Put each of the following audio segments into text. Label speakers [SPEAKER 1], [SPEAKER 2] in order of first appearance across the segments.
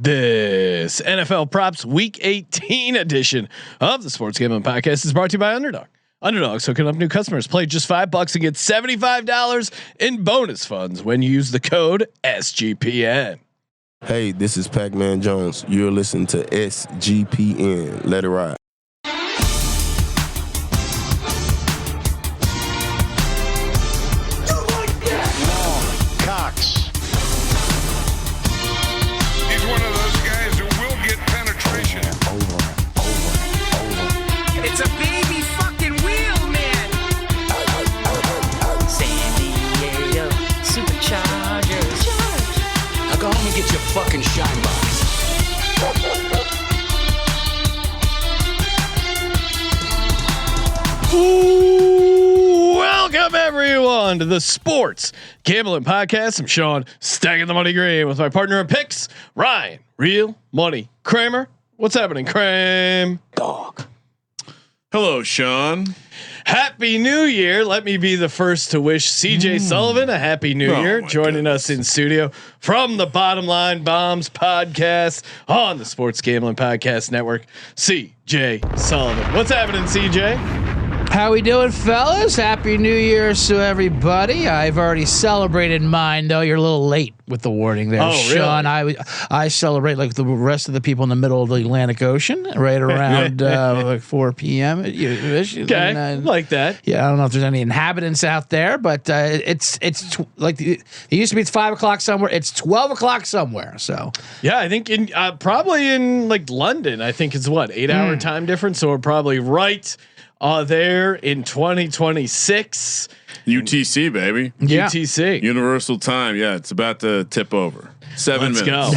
[SPEAKER 1] This NFL Props Week 18 edition of the Sports Gambling Podcast is brought to you by Underdog. Underdog's hooking up new customers. Play just $5 and get $75 in bonus funds when you use the code SGPN.
[SPEAKER 2] Hey, this is Pac-Man Jones. You're listening to SGPN. Let it ride.
[SPEAKER 3] Fucking shine box.
[SPEAKER 1] Welcome everyone to the Sports Gambling Podcast. I'm Sean, stacking the money green with my partner in picks, Ryan, Real Money Kramer. What's happening, Kramer?
[SPEAKER 3] Dog.
[SPEAKER 4] Hello, Sean.
[SPEAKER 1] Happy New Year. Let me be the first to wish CJ Sullivan a happy New Year, joining us in studio from the Bottom Line Bombs podcast on the Sports Gambling Podcast Network. CJ Sullivan. What's happening, CJ?
[SPEAKER 5] How we doing, fellas? Happy New Year to everybody. I've already celebrated mine, though. You're a little late with the warning there, Sean. Really? I celebrate like the rest of the people in the middle of the Atlantic Ocean, right around like 4 p.m.
[SPEAKER 1] Okay, like that.
[SPEAKER 5] Yeah, I don't know if there's any inhabitants out there, but it's like it used to be. It's 5 o'clock somewhere. It's 12 o'clock somewhere. So
[SPEAKER 1] yeah, I think in probably in like London. I think it's what 8-hour time difference. So we're probably right. There in 2026.
[SPEAKER 4] UTC, baby.
[SPEAKER 5] Yeah.
[SPEAKER 1] UTC.
[SPEAKER 4] Universal time. Yeah, it's about to tip over. 7 minutes.
[SPEAKER 1] Go.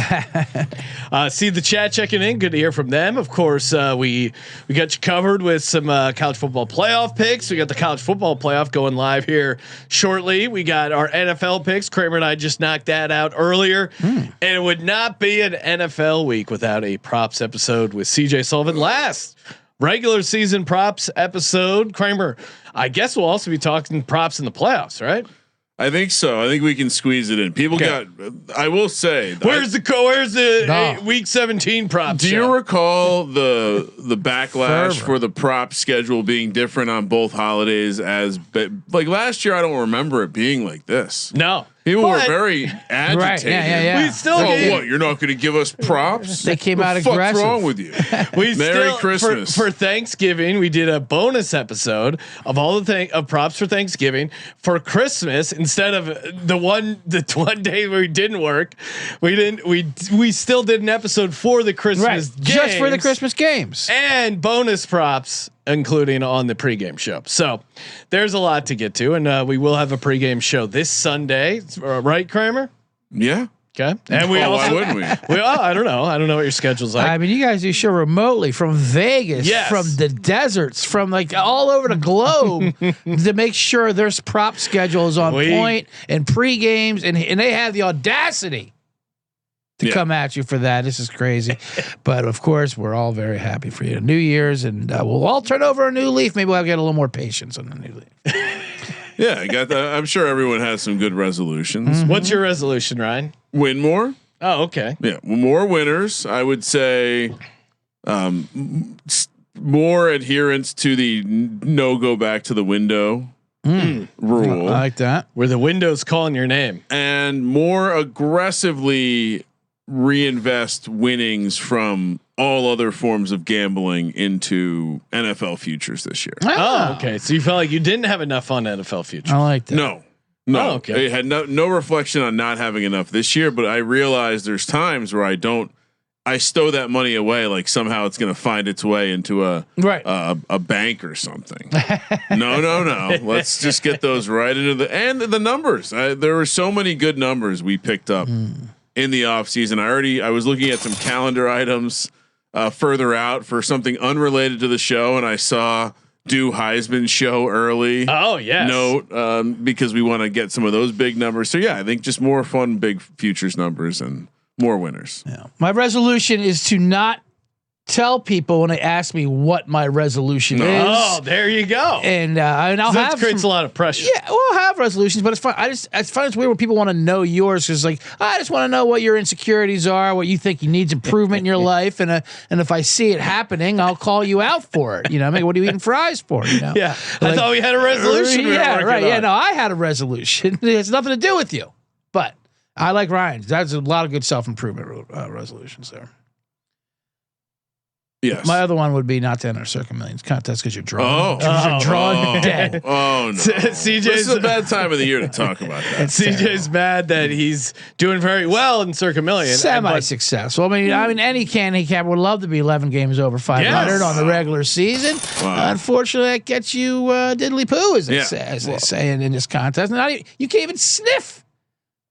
[SPEAKER 1] See the chat checking in. Good to hear from them. Of course, we got you covered with some college football playoff picks. We got the college football playoff going live here shortly. We got our NFL picks. Kramer and I just knocked that out earlier. And it would not be an NFL week without a props episode with CJ Sullivan. Last regular season props episode. Kramer, I guess we'll also be talking props in the playoffs, right?
[SPEAKER 4] I think so. I think we can squeeze it in. People got. I will say.
[SPEAKER 1] Where's the week 17 props?
[SPEAKER 4] Do you recall the backlash for the prop schedule being different on both holidays? Like last year, I don't remember it being like this.
[SPEAKER 1] No.
[SPEAKER 4] People were very agitated.
[SPEAKER 5] Right, yeah.
[SPEAKER 1] We still
[SPEAKER 4] what? You're not going to give us props?
[SPEAKER 5] They came out
[SPEAKER 4] aggressive.
[SPEAKER 5] aggressive.
[SPEAKER 4] What's wrong with you?
[SPEAKER 1] Merry
[SPEAKER 4] Christmas
[SPEAKER 1] for Thanksgiving. We did a bonus episode of all the props for Thanksgiving. For Christmas, instead of the one day where we didn't work, we still did an episode for the Christmas games,
[SPEAKER 5] just for the Christmas games
[SPEAKER 1] and bonus props, including on the pregame show. So there's a lot to get to, and we will have a pregame show this Sunday, right, Kramer?
[SPEAKER 4] Yeah.
[SPEAKER 1] Okay. And we also,
[SPEAKER 4] why wouldn't we?
[SPEAKER 1] I don't know. I don't know what your schedule's like.
[SPEAKER 5] I mean, you guys do show remotely from Vegas, from the deserts, from like all over the globe to make sure their prop schedule is on point and pre-games, and they have the audacity to come at you for that. This is crazy. But of course, we're all very happy for you. New Year's, and we'll all turn over a new leaf. Maybe we'll get a little more patience on the new leaf.
[SPEAKER 4] Yeah, I got that. I'm sure everyone has some good resolutions.
[SPEAKER 1] What's your resolution, Ryan?
[SPEAKER 4] Win more.
[SPEAKER 1] Oh, okay.
[SPEAKER 4] Yeah, more winners. I would say more adherence to the no go back to the window rule.
[SPEAKER 5] I like that.
[SPEAKER 1] Where the window's calling your name.
[SPEAKER 4] And more aggressively reinvest winnings from all other forms of gambling into NFL futures this year.
[SPEAKER 1] Oh, okay. So you felt like you didn't have enough on NFL futures.
[SPEAKER 5] I like that.
[SPEAKER 4] No.
[SPEAKER 1] Oh, okay.
[SPEAKER 4] It had no reflection on not having enough this year, but I realized there's times where I stow that money away. Like somehow it's going to find its way into a bank or something. No. Let's just get those right into the numbers. There were so many good numbers we picked up in the off season. I was looking at some calendar items further out for something unrelated to the show, and I saw do Heisman show early.
[SPEAKER 1] Oh yes.
[SPEAKER 4] Note because we want to get some of those big numbers. So yeah, I think just more fun big futures numbers and more winners.
[SPEAKER 5] Yeah. My resolution is to not tell people when they ask me what my resolution is.
[SPEAKER 1] Oh, there you go.
[SPEAKER 5] And I'll
[SPEAKER 1] that
[SPEAKER 5] have
[SPEAKER 1] creates a lot of pressure.
[SPEAKER 5] Yeah, we'll have resolutions, but it's fun. It's fun. It's weird when people want to know yours because like I just want to know what your insecurities are, what you think needs improvement in your life, and if I see it happening, I'll call you out for it. You know, what are you eating fries for? You know,
[SPEAKER 1] Yeah,
[SPEAKER 5] like,
[SPEAKER 1] I thought we had a resolution.
[SPEAKER 5] Yeah, right.
[SPEAKER 1] On.
[SPEAKER 5] Yeah, no, I had a resolution. It has nothing to do with you, but I like Ryan's. That's a lot of good self-improvement resolutions there.
[SPEAKER 4] Yes.
[SPEAKER 5] My other one would be not to enter Circa Millions contest because you're drawing. You're drawing dead.
[SPEAKER 4] Oh no!
[SPEAKER 1] CJ's
[SPEAKER 4] this is a bad time of the year to talk about that.
[SPEAKER 1] CJ's mad that he's doing very well in Circa Million.
[SPEAKER 5] Semi-successful. I mean, any handicapper would love to be 11 games over 500 on the regular season.
[SPEAKER 4] Wow.
[SPEAKER 5] Unfortunately, that gets you diddly poo, as they say in this contest. You can't even sniff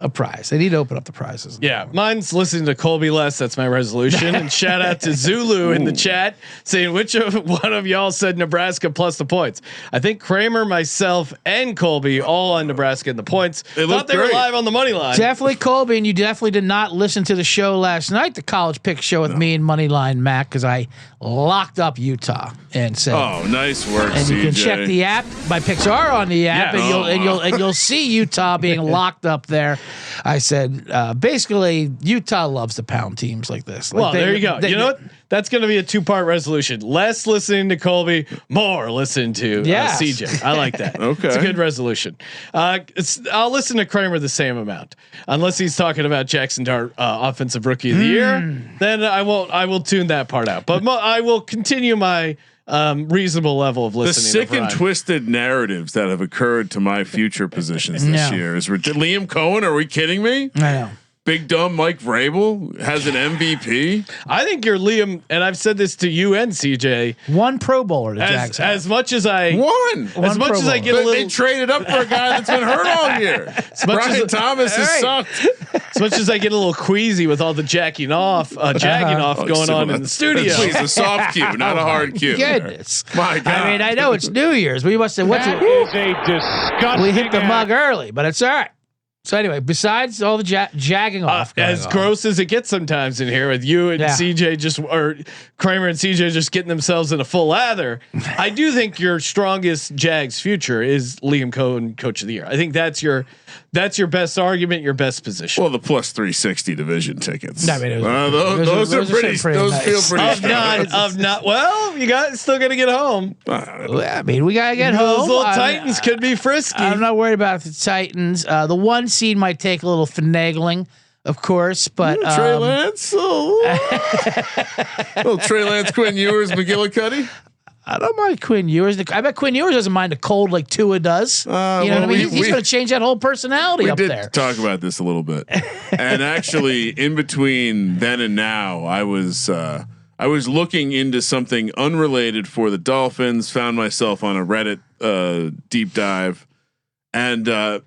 [SPEAKER 5] a prize. They need to open up the prizes.
[SPEAKER 1] Yeah, mine's listening to Colby less. That's my resolution. And shout out to Zulu in the chat saying which one of y'all said Nebraska plus the points. I think Kramer, myself, and Colby all on Nebraska in the points. Thought they were live on the money line.
[SPEAKER 5] Definitely Colby, and you definitely did not listen to the show last night, the college pick show with me and Moneyline Mac, because I locked up Utah and said,
[SPEAKER 4] "Oh, nice work,
[SPEAKER 5] and
[SPEAKER 4] CJ.
[SPEAKER 5] you can check the app. My picks are on the app, and you'll see Utah being locked up there." I said, basically, Utah loves to pound teams like this. Like
[SPEAKER 1] there you go. You know what? That's going to be a 2-part resolution. Less listening to Colby, more listening to CJ. I like that.
[SPEAKER 4] Okay,
[SPEAKER 1] it's a good resolution. I'll listen to Kramer the same amount, unless he's talking about Jackson Dart, offensive rookie of the year. Then I will tune that part out. But I will continue my reasonable level of listening.
[SPEAKER 4] The sick and twisted narratives that have occurred to my future positions this year is Liam Cohen. Are we kidding me?
[SPEAKER 5] I know.
[SPEAKER 4] Big dumb Mike Vrabel has an MVP.
[SPEAKER 1] I think you're Liam, and I've said this to you and CJ.
[SPEAKER 5] One Pro Bowler to Jags.
[SPEAKER 1] As much as I
[SPEAKER 4] as
[SPEAKER 1] much as I get a little,
[SPEAKER 4] they traded up for a guy that's been hurt all year. Brian Thomas has sucked.
[SPEAKER 1] As much as I get a little queasy with all the jagging off going on in the studio.
[SPEAKER 4] Please, a soft cue, not a hard cue.
[SPEAKER 5] Goodness,
[SPEAKER 4] my God!
[SPEAKER 5] I mean, I know it's New Year's. We must have. We hit the mug early, but it's all right. So anyway, besides all the jagging off,
[SPEAKER 1] as gross as it gets sometimes in here with you and CJ or Kramer and CJ just getting themselves in a full lather, I do think your strongest Jags future is Liam Cohen, Coach of the Year. I think that's your best argument, your best position.
[SPEAKER 4] Well, the plus 360 division tickets.
[SPEAKER 5] I mean,
[SPEAKER 4] those are pretty. Those feel pretty.
[SPEAKER 1] Well, you still got to get home.
[SPEAKER 5] I mean, we gotta get home.
[SPEAKER 1] Those little Titans could be frisky.
[SPEAKER 5] I'm not worried about the Titans. The one seed might take a little finagling, of course, but
[SPEAKER 4] Trey Lance, little Trey Lance, Quinn Ewers, McGillicuddy.
[SPEAKER 5] I don't mind Quinn Ewers. I bet Quinn Ewers doesn't mind a cold like Tua does. You know what I mean? He's going to change that whole personality up there. We did
[SPEAKER 4] talk about this a little bit, and actually, in between then and now, I was looking into something unrelated for the Dolphins. Found myself on a Reddit deep dive, and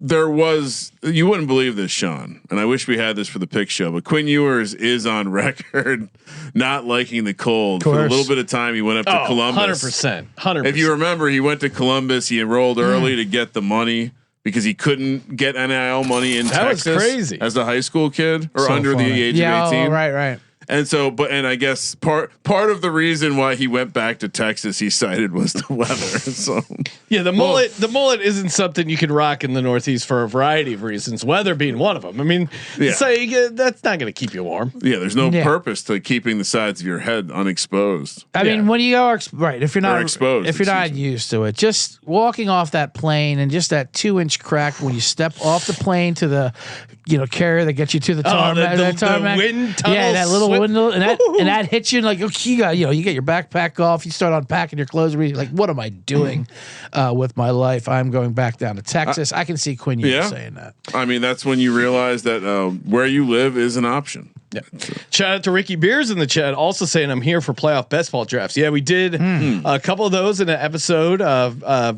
[SPEAKER 4] there was, you wouldn't believe this, Sean, and I wish we had this for the pick show, but Quinn Ewers is on record not liking the cold. For a little bit of time, he went up to Columbus.
[SPEAKER 1] 100%.
[SPEAKER 4] If you remember, he went to Columbus. He enrolled early to get the money because he couldn't get NIL money in Texas.
[SPEAKER 1] That was crazy.
[SPEAKER 4] As a high school kid or under the age of 18.
[SPEAKER 5] Right.
[SPEAKER 4] And so, and I guess part of the reason why he went back to Texas, he cited, was the weather. So
[SPEAKER 1] yeah, the mullet isn't something you can rock in the Northeast for a variety of reasons. Weather being one of them. I mean, that's not going to keep you warm.
[SPEAKER 4] Yeah, there's no purpose to keeping the sides of your head unexposed.
[SPEAKER 5] I mean, when you are if you're not
[SPEAKER 4] exposed,
[SPEAKER 5] if you're not used to it, just walking off that plane and just that 2-inch crack when you step off the plane to the carrier that gets you to the tarmac.
[SPEAKER 1] The wind tunnel.
[SPEAKER 5] Yeah, that little window, and that hits you like, okay, you get your backpack off, you start unpacking your clothes, and you're like, what am I doing with my life? I'm going back down to Texas. I can see Quinn Ewers saying that.
[SPEAKER 4] I mean, that's when you realize that where you live is an option.
[SPEAKER 1] Yeah. Shout out to Ricky Beers in the chat, also saying I'm here for playoff best ball drafts. Yeah, we did a couple of those in an episode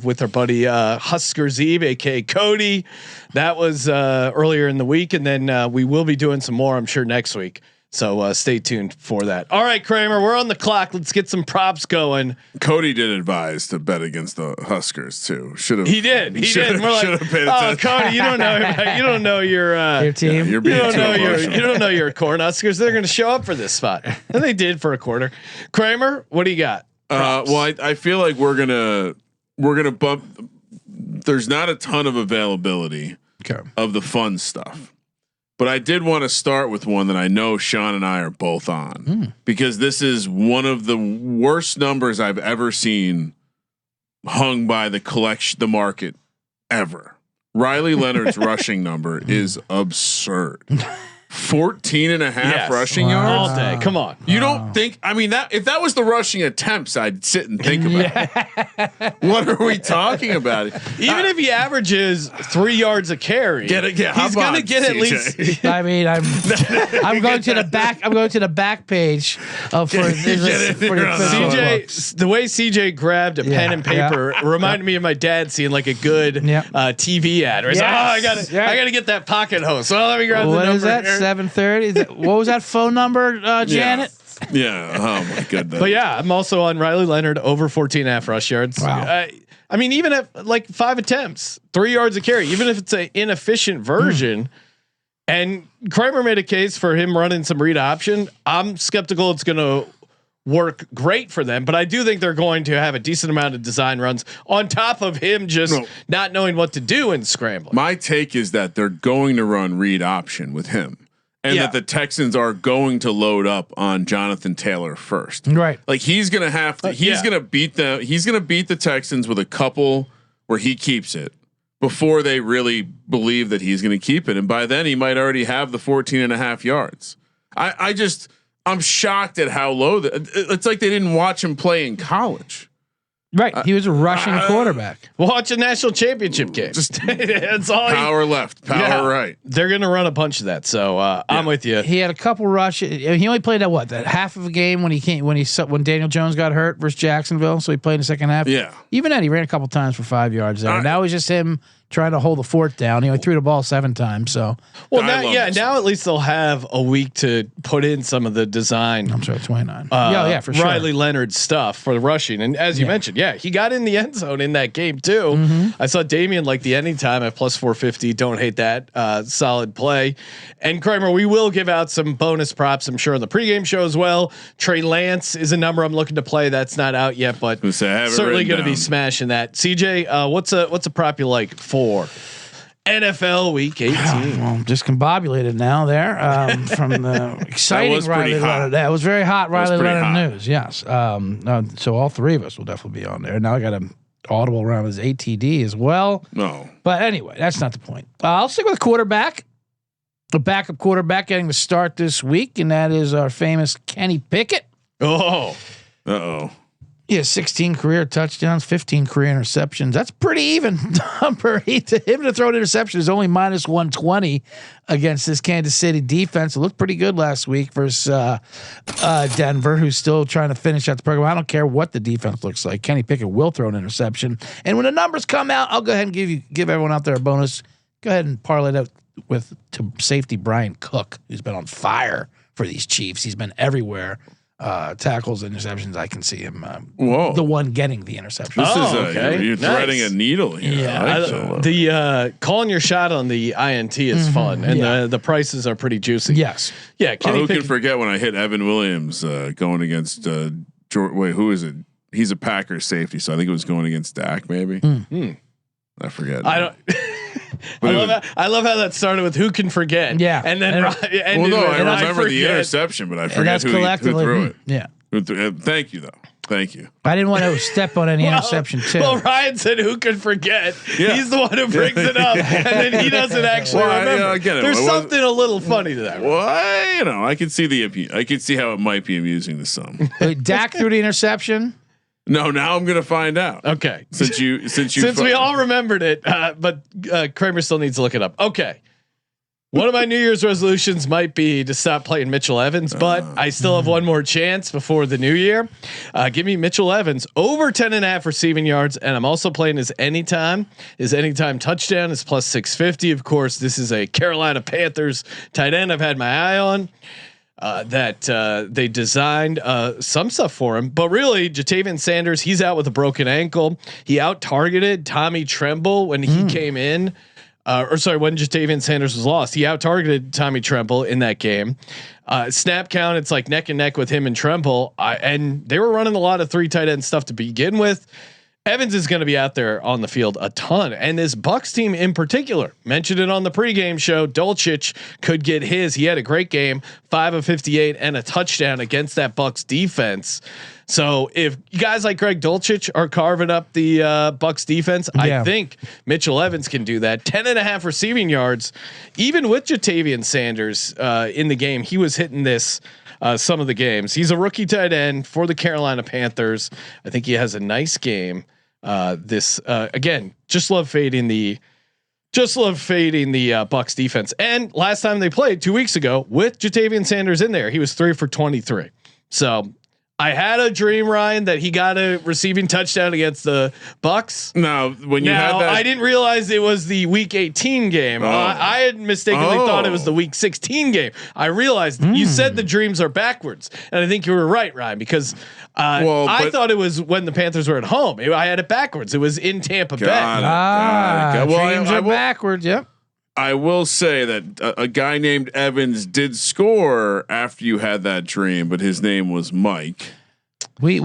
[SPEAKER 1] with our buddy Husker Zeeb, aka Cody. That was earlier in the week, and then we will be doing some more, I'm sure, next week. So stay tuned for that. All right, Kramer, we're on the clock. Let's get some props going.
[SPEAKER 4] Cody did advise to bet against the Huskers too. Should have.
[SPEAKER 1] He did. We're like, oh, Cody, you don't know your
[SPEAKER 5] team.
[SPEAKER 4] You
[SPEAKER 1] don't know your Cornhuskers. They're going to show up for this spot, and they did for a quarter. Kramer, what do you got?
[SPEAKER 4] Well, I feel like we're gonna bump. There's not a ton of availability of the fun stuff. But I did want to start with one that I know Sean and I are both on because this is one of the worst numbers I've ever seen hung by the market ever. Riley Leonard's rushing number is absurd. 14.5 rushing yards
[SPEAKER 1] all day. Come on.
[SPEAKER 4] You don't think, I mean, that if that was the rushing attempts, I'd sit and think about it. What are we talking about?
[SPEAKER 1] Even if he averages 3 yards a carry, he's going to get at least.
[SPEAKER 5] I mean, I'm going to the back. I'm going to the back page for
[SPEAKER 1] CJ. The way CJ grabbed a pen and paper reminded me of my dad seeing like a good TV ad. Where he's like, I gotta get that pocket hose. So let me grab the number.
[SPEAKER 5] What is that? 7:30. What was that phone number, Janet?
[SPEAKER 4] Yeah. Oh my goodness.
[SPEAKER 1] But yeah, I'm also on Riley Leonard over 14.5 rush yards.
[SPEAKER 5] Wow.
[SPEAKER 1] I mean, even at like 5 attempts, 3 yards a carry, even if it's an inefficient version. And Kramer made a case for him running some read option. I'm skeptical it's going to work great for them, but I do think they're going to have a decent amount of design runs on top of him just not knowing what to do and scrambling.
[SPEAKER 4] My take is that they're going to run read option with him. And that the Texans are going to load up on Jonathan Taylor first.
[SPEAKER 5] Right.
[SPEAKER 4] Like he's going to have to, he's going to beat them. He's going to beat the Texans with a couple where he keeps it before they really believe that he's going to keep it. And by then he might already have the 14.5 yards. I'm shocked at how low it's like they didn't watch him play in college.
[SPEAKER 5] Right. He was a rushing quarterback.
[SPEAKER 1] Watch a national championship game. That's all.
[SPEAKER 4] Power left, power right.
[SPEAKER 1] They're going to run a bunch of that. So I'm with you.
[SPEAKER 5] He had a couple rushes. He only played that half of a game when Daniel Jones got hurt versus Jacksonville. So he played in the second half.
[SPEAKER 4] Yeah.
[SPEAKER 5] Even then, he ran a couple times for 5 yards there. Now it's just him trying to hold the fort down. He only threw the ball 7 times. So
[SPEAKER 1] now at least they'll have a week to put in some of the design.
[SPEAKER 5] I'm sorry, 29. For sure.
[SPEAKER 1] Riley Leonard stuff for the rushing, and as you mentioned, he got in the end zone in that game too. I saw Damian like the anytime at plus 450. Don't hate that. Solid play. And Kramer, we will give out some bonus props, I'm sure, on the pregame show as well. Trey Lance is a number I'm looking to play. That's not out yet, but certainly going to be smashing that. CJ, what's a prop you like for NFL Week 18?
[SPEAKER 5] Well, discombobulated now there from the exciting Riley Leonard. That was very hot Riley Leonard news. Yes. So all three of us will definitely be on there. Now I got an audible around his ATD as well.
[SPEAKER 4] No.
[SPEAKER 5] But anyway, that's not the point. I'll stick with quarterback. A backup quarterback getting the start this week, and that is our famous Kenny Pickett.
[SPEAKER 1] Oh.
[SPEAKER 4] Uh-oh.
[SPEAKER 5] Yeah, 16 career touchdowns, 15 career interceptions. That's pretty even number. Him to throw an interception is only minus 120 against this Kansas City defense. It looked pretty good last week versus Denver, who's still trying to finish out the program. I don't care what the defense looks like. Kenny Pickett will throw an interception. And when the numbers come out, I'll go ahead and give everyone out there a bonus. Go ahead and parlay that with safety Brian Cook, who's been on fire for these Chiefs. He's been everywhere. Tackles, interceptions. I can see him. The one getting the interception.
[SPEAKER 4] This is okay. You're threading a needle here.
[SPEAKER 1] Yeah, the calling your shot on the INT is fun, and the prices are pretty juicy.
[SPEAKER 5] Yes.
[SPEAKER 1] Yeah.
[SPEAKER 4] Who can forget when I hit Evan Williams going against wait, who is it? He's a Packers safety, so I think it was going against Dak. Maybe. I forget.
[SPEAKER 1] I don't. I love how that started with who can forget.
[SPEAKER 5] Yeah,
[SPEAKER 1] and then
[SPEAKER 4] I remember the interception, but I forget who threw it.
[SPEAKER 5] Yeah.
[SPEAKER 4] Thank you though. Thank you.
[SPEAKER 5] I didn't want to step on any interception too.
[SPEAKER 1] Well, Ryan said, "Who could forget?" Yeah. He's the one who brings it up, and then he doesn't actually remember. There's something a little funny to that.
[SPEAKER 4] Well, I can see how it might be amusing to some.
[SPEAKER 5] Dak threw the interception.
[SPEAKER 4] No, now I'm gonna find out.
[SPEAKER 1] Okay,
[SPEAKER 4] since
[SPEAKER 1] we all remembered it, but Kramer still needs to look it up. Okay, one of my New Year's resolutions might be to stop playing Mitchell Evans, but I still have one more chance before the new year. Give me Mitchell Evans over 10.5 receiving yards, and I'm also playing his anytime. His anytime touchdown is plus 650. Of course, this is a Carolina Panthers tight end I've had my eye on. that they designed some stuff for him. But really, Jatavian Sanders, he's out with a broken ankle. He out targeted Tommy Tremble when he came in. When Jatavian Sanders was lost, he out targeted Tommy Tremble in that game. Snap count, it's like neck and neck with him and Tremble. And they were running a lot of 3 tight end stuff to begin with. Evans is going to be out there on the field a ton, and this Bucs team in particular, mentioned it on the pregame show. Dulcich could get his. He had a great game, 5 of 58 and a touchdown against that Bucs defense. So if guys like Greg Dulcich are carving up the Bucs defense, I think Mitchell Evans can do that. 10.5 receiving yards, even with Jatavian Sanders in the game. He was hitting this. Some of the games. He's a rookie tight end for the Carolina Panthers. I think he has a nice game. Again, just love fading the Bucs defense. And last time they played 2 weeks ago with Jatavian Sanders in there, he was 3 for 23. So I had a dream, Ryan, that he got a receiving touchdown against the Bucs.
[SPEAKER 4] Now, had that,
[SPEAKER 1] I didn't realize it was the Week 18 game. I had mistakenly thought it was the Week 16 game. I realized you said the dreams are backwards, and I think you were right, Ryan, because I thought it was when the Panthers were at home. I had it backwards. It was in Tampa Bay.
[SPEAKER 5] Dreams are backwards. Yep.
[SPEAKER 4] I will say that a guy named Evans did score after you had that dream, but his name was Mike.
[SPEAKER 5] We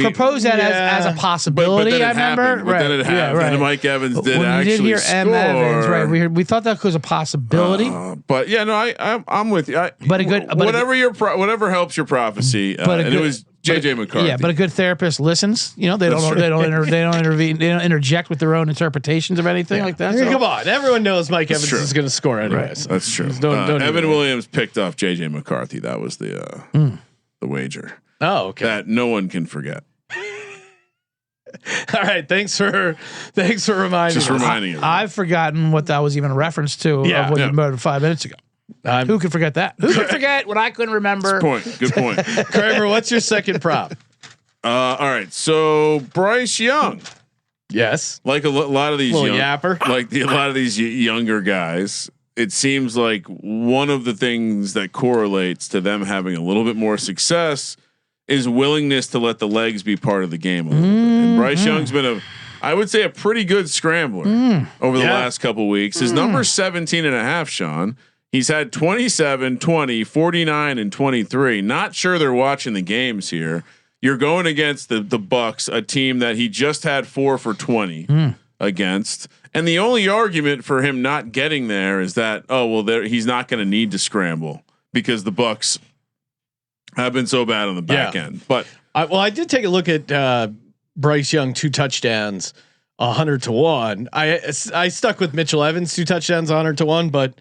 [SPEAKER 5] proposed that as a possibility. I remember,
[SPEAKER 4] but then it happened. And Mike Evans did actually
[SPEAKER 5] hear
[SPEAKER 4] score.
[SPEAKER 5] Evans, right? We thought that was a possibility.
[SPEAKER 4] But yeah, no, I'm with you. Whatever helps your prophecy. And it was JJ McCarthy.
[SPEAKER 5] Yeah, but a good therapist listens. You know, they don't intervene. They don't interject with their own interpretations of anything like that.
[SPEAKER 1] So. Come on, everyone knows Mike Evans is going to score anyways.
[SPEAKER 4] Right. That's true. Don't Evan Williams picked off JJ McCarthy. That was the wager.
[SPEAKER 1] Oh, okay.
[SPEAKER 4] That no one can forget.
[SPEAKER 1] All right, thanks for reminding.
[SPEAKER 4] Just reminding you.
[SPEAKER 5] I've forgotten what that was even a reference to. Of what you murdered 5 minutes ago. Who could forget that? Who could forget what I couldn't remember?
[SPEAKER 4] Good point.
[SPEAKER 1] Kramer, what's your second prop?
[SPEAKER 4] All right, so Bryce Young.
[SPEAKER 1] Yes,
[SPEAKER 4] like a lot of these
[SPEAKER 1] yapper,
[SPEAKER 4] a lot of these younger guys. It seems like one of the things that correlates to them having a little bit more success is willingness to let the legs be part of the game a little bit. And Bryce Young's been I would say a pretty good scrambler over the last couple weeks. His number's 17.5, Sean. He's had 27, 20, 49, and 23. Not sure they're watching the games here. You're going against the Bucs, a team that he just had 4 for 20 against. And the only argument for him not getting there is that, he's not going to need to scramble because the Bucs have been so bad on the back end. But
[SPEAKER 1] I did take a look at Bryce Young 2 touchdowns, 100-1. I stuck with Mitchell Evans 2 touchdowns, 100-1, but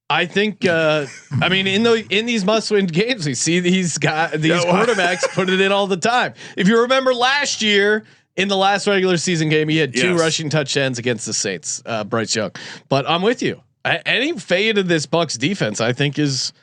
[SPEAKER 1] I think in these must-win games we see these quarterbacks put it in all the time. If you remember last year in the last regular season game, he had 2 rushing touchdowns against the Saints, Bryce Young. But I'm with you. Any fade of this Bucs defense, I think is.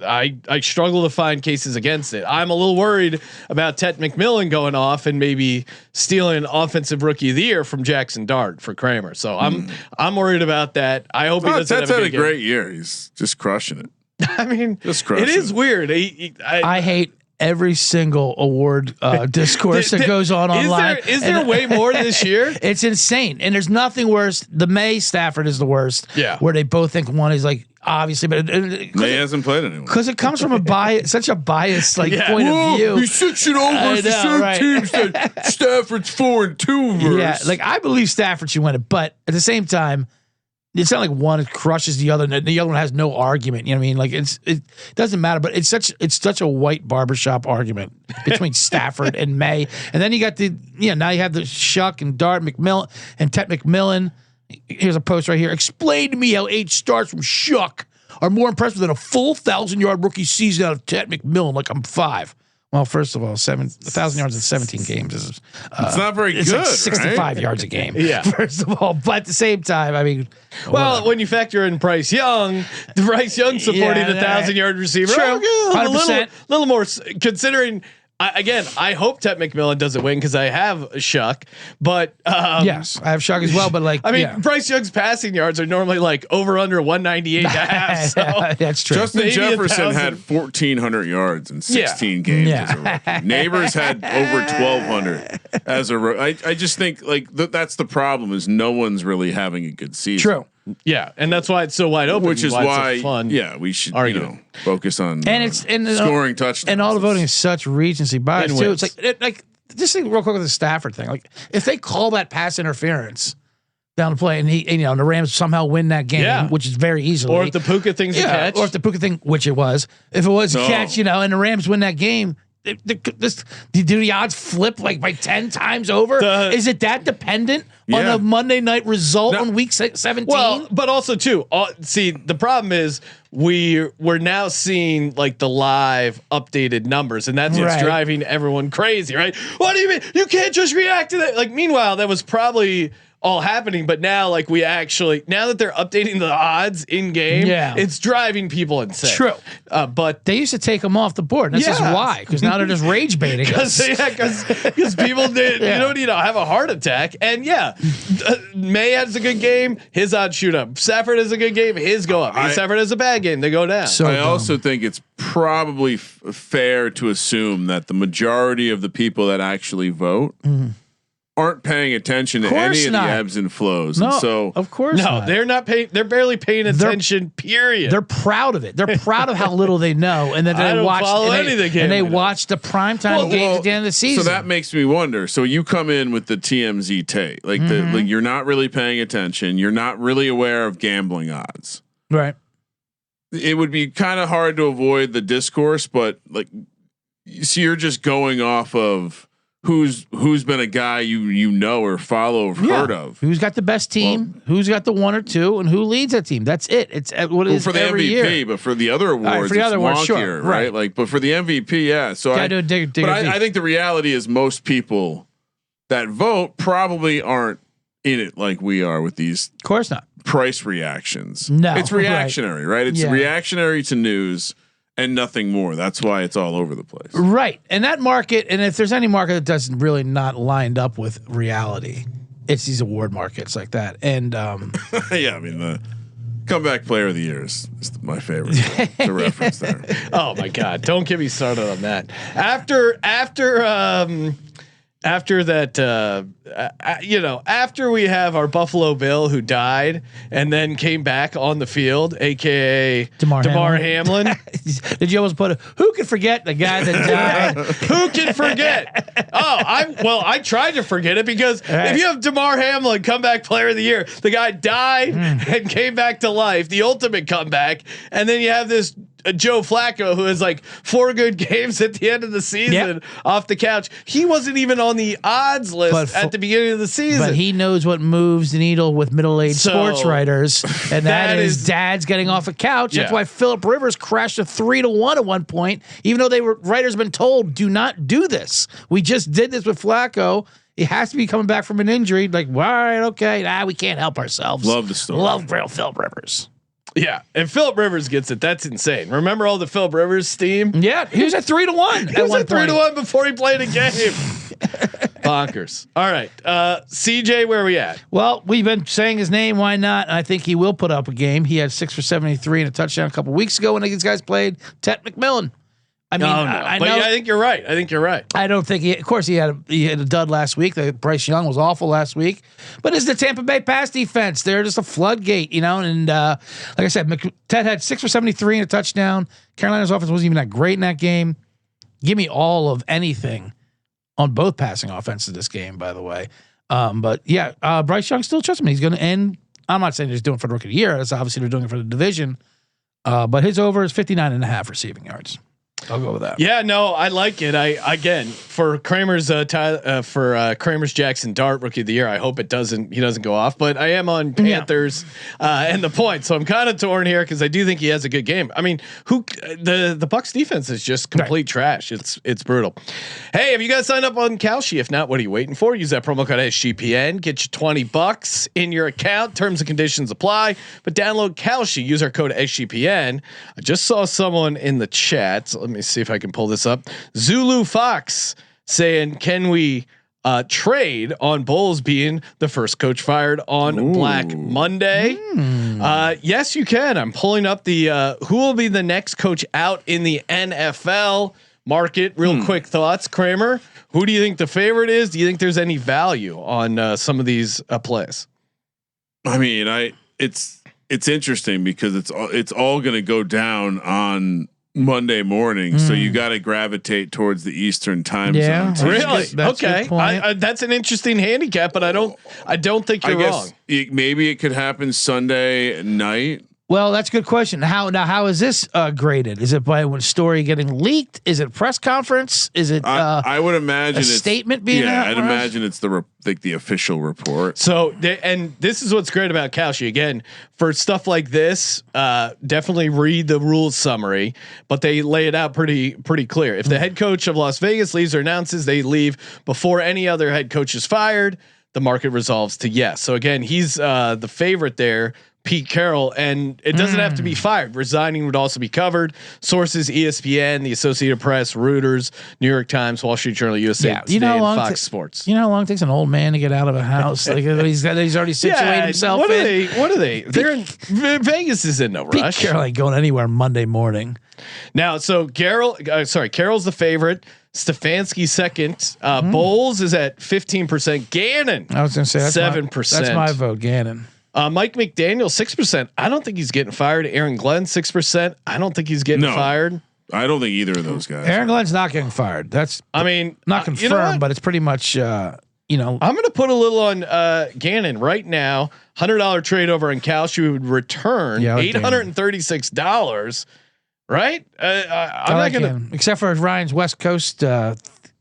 [SPEAKER 1] I struggle to find cases against it. I'm a little worried about Tet McMillan going off and maybe stealing offensive rookie of the year from Jackson Dart for Kramer. So I'm worried about that. I hope he doesn't have
[SPEAKER 4] had a great year. He's just crushing it.
[SPEAKER 1] I mean, it is weird.
[SPEAKER 5] I hate every single award discourse that goes on online.
[SPEAKER 1] Is there way more this year?
[SPEAKER 5] It's insane. And there's nothing worse. The May Stafford is the worst.
[SPEAKER 1] Yeah.
[SPEAKER 5] Where they both think one is like, obviously, but
[SPEAKER 4] May hasn't played anyone
[SPEAKER 5] because it comes from such a biased point of view.
[SPEAKER 4] He switched it over to certain teams that Stafford's 4-2 versus.
[SPEAKER 5] Yeah, like I believe Stafford should win it, but at the same time, it's not like one crushes the other. And the other one has no argument. You know what I mean? Like it doesn't matter, but it's such a white barbershop argument between Stafford and May, and then you got now you have the Shuck and Dart McMillan and Tet McMillan. Here's a post right here. Explain to me how 8 starts from Shuck are more impressive than a full 1,000-yard rookie season out of Tet McMillan. Like I'm 5. Well, first of all, 1,000 yards in 17 games is
[SPEAKER 4] it's not very good.
[SPEAKER 5] Like 65 yards a game.
[SPEAKER 1] Yeah.
[SPEAKER 5] First of all, but at the same time, I mean,
[SPEAKER 1] when you factor in Bryce Young supporting the 1,000-yard receiver,
[SPEAKER 5] true, 100%.
[SPEAKER 1] A little more considering. I hope Ted McMillan doesn't win because I have Shuck, but
[SPEAKER 5] yes, I have Shuck as well. But
[SPEAKER 1] Bryce Young's passing yards are normally like over under 1,198 and a half. So
[SPEAKER 5] that's true.
[SPEAKER 4] Justin Jefferson had 1,400 yards in 16 games as a rookie. Neighbors had over 1,200 as a rookie. I just think that's the problem is no one's really having a good season.
[SPEAKER 5] True.
[SPEAKER 1] Yeah, and that's why it's so wide open.
[SPEAKER 4] Which is why
[SPEAKER 1] it's fun.
[SPEAKER 4] Yeah, we should focus on
[SPEAKER 5] scoring
[SPEAKER 4] touchdowns.
[SPEAKER 5] And all the voting is such recency bias too. It's like just think real quick with the Stafford thing. Like if they call that pass interference down the play and and the Rams somehow win that game, which is very easily,
[SPEAKER 1] or if the Puka thing's a catch,
[SPEAKER 5] or if the Puka thing, which it was, if it was a catch, and the Rams win that game. Do the odds flip like by 10 times over? Is it that dependent on a Monday night result on week 17?
[SPEAKER 1] Well, but also too, see, the problem is we're now seeing like the live updated numbers, and that's what's driving everyone crazy, right? What do you mean? You can't just react to that. Like, meanwhile, that was probably all happening, but now like now that they're updating the odds in game, it's driving people insane.
[SPEAKER 5] True,
[SPEAKER 1] but
[SPEAKER 5] they used to take them off the board. And this is why, because now they're just rage baiting us.
[SPEAKER 1] Because people did, have a heart attack, and May has a good game, his odds shoot up. Stafford has a good game, his go up. Stafford has a bad game, they go down.
[SPEAKER 4] So I also think it's probably fair to assume that the majority of the people that actually vote. Aren't paying attention to any of the ebbs and flows.
[SPEAKER 5] No,
[SPEAKER 4] and so
[SPEAKER 5] of course not.
[SPEAKER 1] They're not paying. They're barely paying attention. Period.
[SPEAKER 5] They're proud of it. They're proud of how little they know, and that they watch watch the primetime games at the end of the season.
[SPEAKER 4] So that makes me wonder. So you come in with the TMZ take, like you're not really paying attention. You're not really aware of gambling odds.
[SPEAKER 5] Right.
[SPEAKER 4] It would be kind of hard to avoid the discourse, but so you're just going off of. Who's been a guy you know or follow or heard of?
[SPEAKER 5] Who's got the best team? Who's got the one or two, and who leads that team? That's it. It's what it is
[SPEAKER 4] for the
[SPEAKER 5] every
[SPEAKER 4] MVP,
[SPEAKER 5] year.
[SPEAKER 4] But for the other awards, it's wonkier, right? Like, but for the MVP, So I think the reality is most people that vote probably aren't in it like we are with these.
[SPEAKER 5] Of course not.
[SPEAKER 4] Price reactions.
[SPEAKER 5] No,
[SPEAKER 4] it's reactionary, right? It's reactionary to news. And nothing more. That's why it's all over the place.
[SPEAKER 5] Right. And that market, and if there's any market that doesn't really not lined up with reality, it's these award markets like that. And
[SPEAKER 4] the comeback player of the year is my favorite to reference there.
[SPEAKER 1] Oh my God. Don't get me started on that. After that, after we have our Buffalo Bill who died and then came back on the field, aka DeMar Hamlin.
[SPEAKER 5] Did you almost put who could forget the guy that died?
[SPEAKER 1] Who can forget? I tried to forget it because if you have DeMar Hamlin, comeback player of the year, the guy died and came back to life, the ultimate comeback, and then you have this Joe Flacco who has like 4 good games at the end of the season off the couch. He wasn't even on the odds list at the beginning of the season.
[SPEAKER 5] But he knows what moves the needle with middle-aged sports writers, and that is dad's getting off a couch. That's why Phillip Rivers crashed to 3-1 at one point, even though writers have been told, do not do this. We just did this with Flacco. He has to be coming back from an injury. Like, all right, okay, we can't help ourselves.
[SPEAKER 4] Love the story.
[SPEAKER 5] Love Phillip Rivers.
[SPEAKER 1] Yeah, and Phillip Rivers gets it. That's insane. Remember all the Phillip Rivers steam?
[SPEAKER 5] Yeah, he was at 3-1.
[SPEAKER 1] He was at 3-1 before he played a game. Bonkers. All right, CJ, where are we at?
[SPEAKER 5] Well, we've been saying his name. Why not? And I think he will put up a game. He had 6 for 73 and a touchdown a couple weeks ago when these guys played. Ted McMillan. I mean, I
[SPEAKER 1] think you're right. I don't think
[SPEAKER 5] of course he had a dud last week. Bryce Young was awful last week, but it's the Tampa Bay pass defense. They're just a floodgate, and like I said, Ted had 6 for 73 and a touchdown. Carolina's offense wasn't even that great in that game. Give me all of anything on both passing offenses this game, by the way. But Bryce Young still trusts him. He's going to end. I'm not saying he's doing it for the rookie of the year. That's obviously they're doing it for the division. But his over is 59.5 receiving yards. I'll go with that.
[SPEAKER 1] Yeah, no, I like it. For Kramer's Kramer's Jackson Dart rookie of the year, I hope he doesn't go off, but I am on Panthers and the point. So I'm kind of torn here because I do think he has a good game. I mean, the Bucs defense is just complete trash. It's brutal. Hey, have you guys signed up on Kalshi? If not, what are you waiting for? Use that promo code SGPN. Get you $20 in your account. Terms and conditions apply. But download Kalshi. Use our code SGPN. I just saw someone in the chat. So let me see if I can pull this up. Zulu Fox saying, can we trade on Bowles being the first coach fired on Black Monday? Yes, you can. I'm pulling up the who will be the next coach out in the NFL market. Real quick thoughts, Kramer. Who do you think the favorite is? Do you think there's any value on some of these plays?
[SPEAKER 4] I mean, it's interesting because it's all going to go down on Monday morning, so you got to gravitate towards the Eastern time zone.
[SPEAKER 1] Really? Okay. That's an interesting handicap, but I don't think you're wrong.
[SPEAKER 4] Maybe it could happen Sunday night.
[SPEAKER 5] Well, that's a good question. How is this graded? Is it by when story getting leaked? Is it press conference? Is it?
[SPEAKER 4] I would imagine
[SPEAKER 5] a statement being.
[SPEAKER 4] Yeah, I'd imagine it's the official report.
[SPEAKER 1] So, and this is what's great about Kalshi. Again, for stuff like this, definitely read the rules summary, but they lay it out pretty clear. If the head coach of Las Vegas leaves or announces they leave before any other head coach is fired, the market resolves to yes. So again, he's the favorite there. Pete Carroll, and it doesn't have to be fired. Resigning would also be covered. Sources: ESPN, the Associated Press, Reuters, New York Times, Wall Street Journal, USA Today, and Fox Sports.
[SPEAKER 5] You know how long it takes an old man to get out of a house? Like he's already situated himself.
[SPEAKER 1] What are they? They're in Vegas. Is in no rush.
[SPEAKER 5] Pete Carroll ain't going anywhere Monday morning.
[SPEAKER 1] Now, so Carroll's the favorite. Stefanski second. Bowles is at 15%. Gannon,
[SPEAKER 5] I was going to say
[SPEAKER 1] 7%.
[SPEAKER 5] That's my vote. Gannon.
[SPEAKER 1] Mike McDaniel 6%. I don't think he's getting fired. Aaron Glenn 6%. I don't think he's getting fired.
[SPEAKER 4] I don't think either of those guys.
[SPEAKER 5] Aaron Glenn's not getting fired. That's not confirmed, but it's pretty much I'm
[SPEAKER 1] going to put a little on Gannon right now. $100 trade over on Kalshi would return $836. Right? I'm not going to,
[SPEAKER 5] except for Ryan's West Coast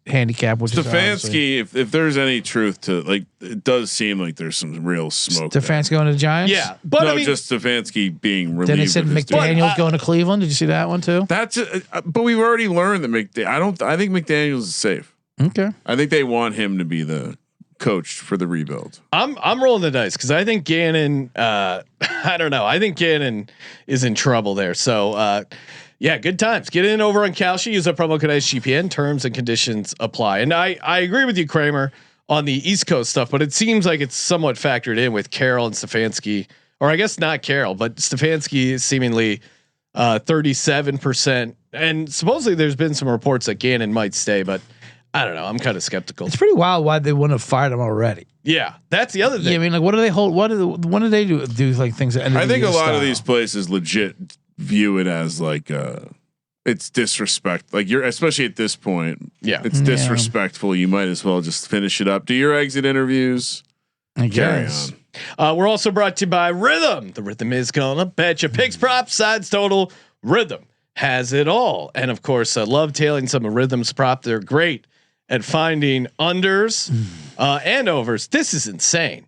[SPEAKER 5] handicap, which
[SPEAKER 4] Stefanski. If there's any truth to, like, it does seem like there's some real smoke.
[SPEAKER 5] Stefanski going to the Giants.
[SPEAKER 1] Yeah, but
[SPEAKER 4] no, just Stefanski being relieved.
[SPEAKER 5] Then it said McDaniel's going to Cleveland. Did you see that one too?
[SPEAKER 4] That's but we've already learned that I think McDaniel's is safe.
[SPEAKER 5] Okay.
[SPEAKER 4] I think they want him to be the coach for the rebuild.
[SPEAKER 1] I'm rolling the dice because I think Gannon. I don't know. I think Gannon is in trouble there. So. Yeah, good times. Get in over on Kalshi. Use a promo code SGPN. Terms and conditions apply. And I agree with you, Kramer, on the East Coast stuff, but it seems like it's somewhat factored in with Carroll and Stefanski, or I guess not Carroll, but Stefanski is seemingly 37%. And supposedly there's been some reports that Gannon might stay, but I don't know. I'm kind of skeptical.
[SPEAKER 5] It's pretty wild why they wouldn't have fired him already.
[SPEAKER 1] Yeah, that's the other thing.
[SPEAKER 5] Yeah, I mean, like, what do they hold? When do they do like things?
[SPEAKER 4] I think a lot of these places legit view it as like it's disrespect. Like you're, especially at this point, it's disrespectful. You might as well just finish it up. Do your exit interviews.
[SPEAKER 5] I guess.
[SPEAKER 1] We're also brought to you by Rhythm. The Rhythm is gonna bet you picks, props, sides, total. Rhythm has it all, and of course, I love tailing some of Rhythm's prop. They're great at finding unders and overs. This is insane.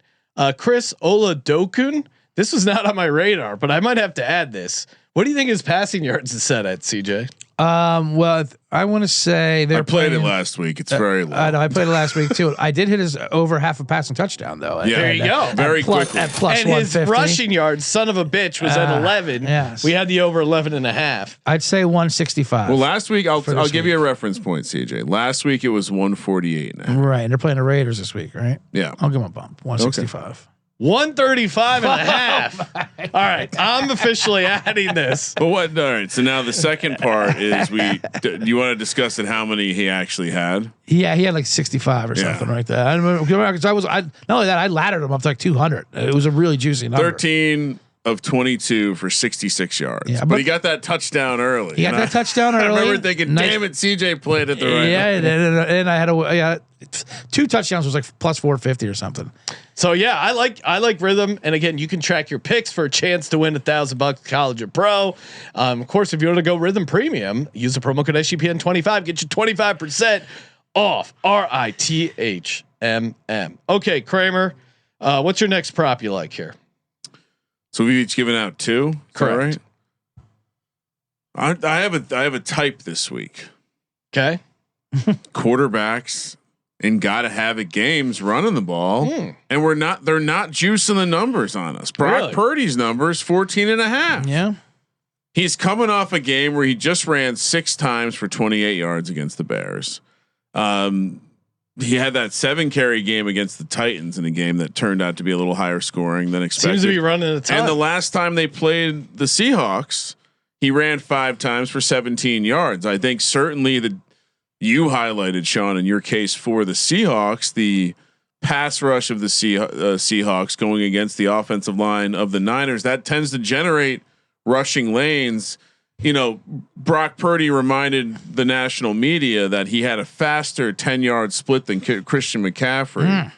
[SPEAKER 1] Chris Oladokun. This was not on my radar, but I might have to add this. What do you think his passing yards is set at, CJ?
[SPEAKER 5] Well, I want to say
[SPEAKER 4] I played it last week. It's very low.
[SPEAKER 5] I know I played it last week too. I did hit his over half a passing touchdown though.
[SPEAKER 1] Yeah, there you go.
[SPEAKER 4] Very quickly.
[SPEAKER 5] At plus
[SPEAKER 1] and his rushing yards, son of a bitch, was at 11.
[SPEAKER 5] Yes.
[SPEAKER 1] We had the over 11.5.
[SPEAKER 5] I'd say 165.
[SPEAKER 4] Well, last week I'll give you a reference point, CJ. Last week it was 148.5.
[SPEAKER 5] Right, and they're playing the Raiders this week, right?
[SPEAKER 4] Yeah,
[SPEAKER 5] I'll give them a bump. 165.
[SPEAKER 1] Okay. 135.5. All right, I'm officially adding this.
[SPEAKER 4] But what? All right. So now the second part is you want to discuss it? How many he actually had?
[SPEAKER 5] Yeah, he had like 65 or something like that. I remember because not only that, I laddered him up to like 200. It was a really juicy number.
[SPEAKER 4] 13 of 22 for 66 yards. Yeah, but he got that touchdown early.
[SPEAKER 5] He got that touchdown early.
[SPEAKER 4] I remember thinking, damn it, CJ played it the right way.
[SPEAKER 5] Yeah, and I had 2 touchdowns was like plus 450 or something.
[SPEAKER 1] So yeah, I like Rhythm, and again, you can track your picks for a chance to win $1,000 college or pro. Of course, if you want to go Rhythm Premium, use the promo code SGPN25, get you 25% off. RITHMM. Okay, Kramer, what's your next prop you like here?
[SPEAKER 4] So we've each given out 2.
[SPEAKER 1] Correct.
[SPEAKER 4] Right? I have a type this week.
[SPEAKER 1] Okay.
[SPEAKER 4] Quarterbacks and gotta have it games running the ball, and they're not juicing the numbers on us. Brock Purdy's numbers 14.5.
[SPEAKER 5] Yeah.
[SPEAKER 4] he's coming off a game where he just ran 6 times for 28 yards against the Bears. He had that 7 carry game against the Titans in a game that turned out to be a little higher scoring than expected.
[SPEAKER 1] Seems to be running a ton.
[SPEAKER 4] And the last time they played the Seahawks, he ran 5 times for 17 yards. I think certainly you highlighted, Sean, in your case for the Seahawks, the pass rush of the Seahawks going against the offensive line of the Niners, that tends to generate rushing lanes. Brock Purdy reminded the national media that he had a faster 10-yard split than Christian McCaffrey.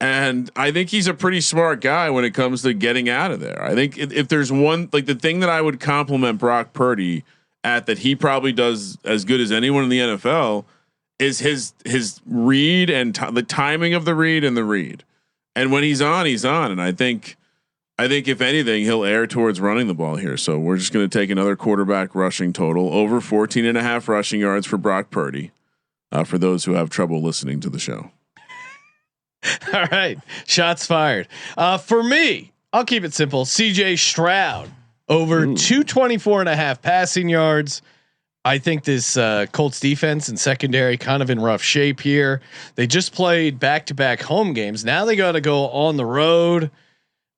[SPEAKER 4] And I think he's a pretty smart guy when it comes to getting out of there. I think if there's one, like the thing that I would compliment Brock Purdy at that he probably does as good as anyone in the NFL is his read and the timing of the read and the read. And when he's on, he's on. And I think if anything, he'll err towards running the ball here. So we're just going to take another quarterback rushing total over 14.5 rushing yards for Brock Purdy. For those who have trouble listening to the show.
[SPEAKER 1] All right. Shots fired. For me, I'll keep it simple. CJ Stroud over 224.5 passing yards. I think this Colts defense and secondary kind of in rough shape here. They just played back-to-back home games. Now they got to go on the road.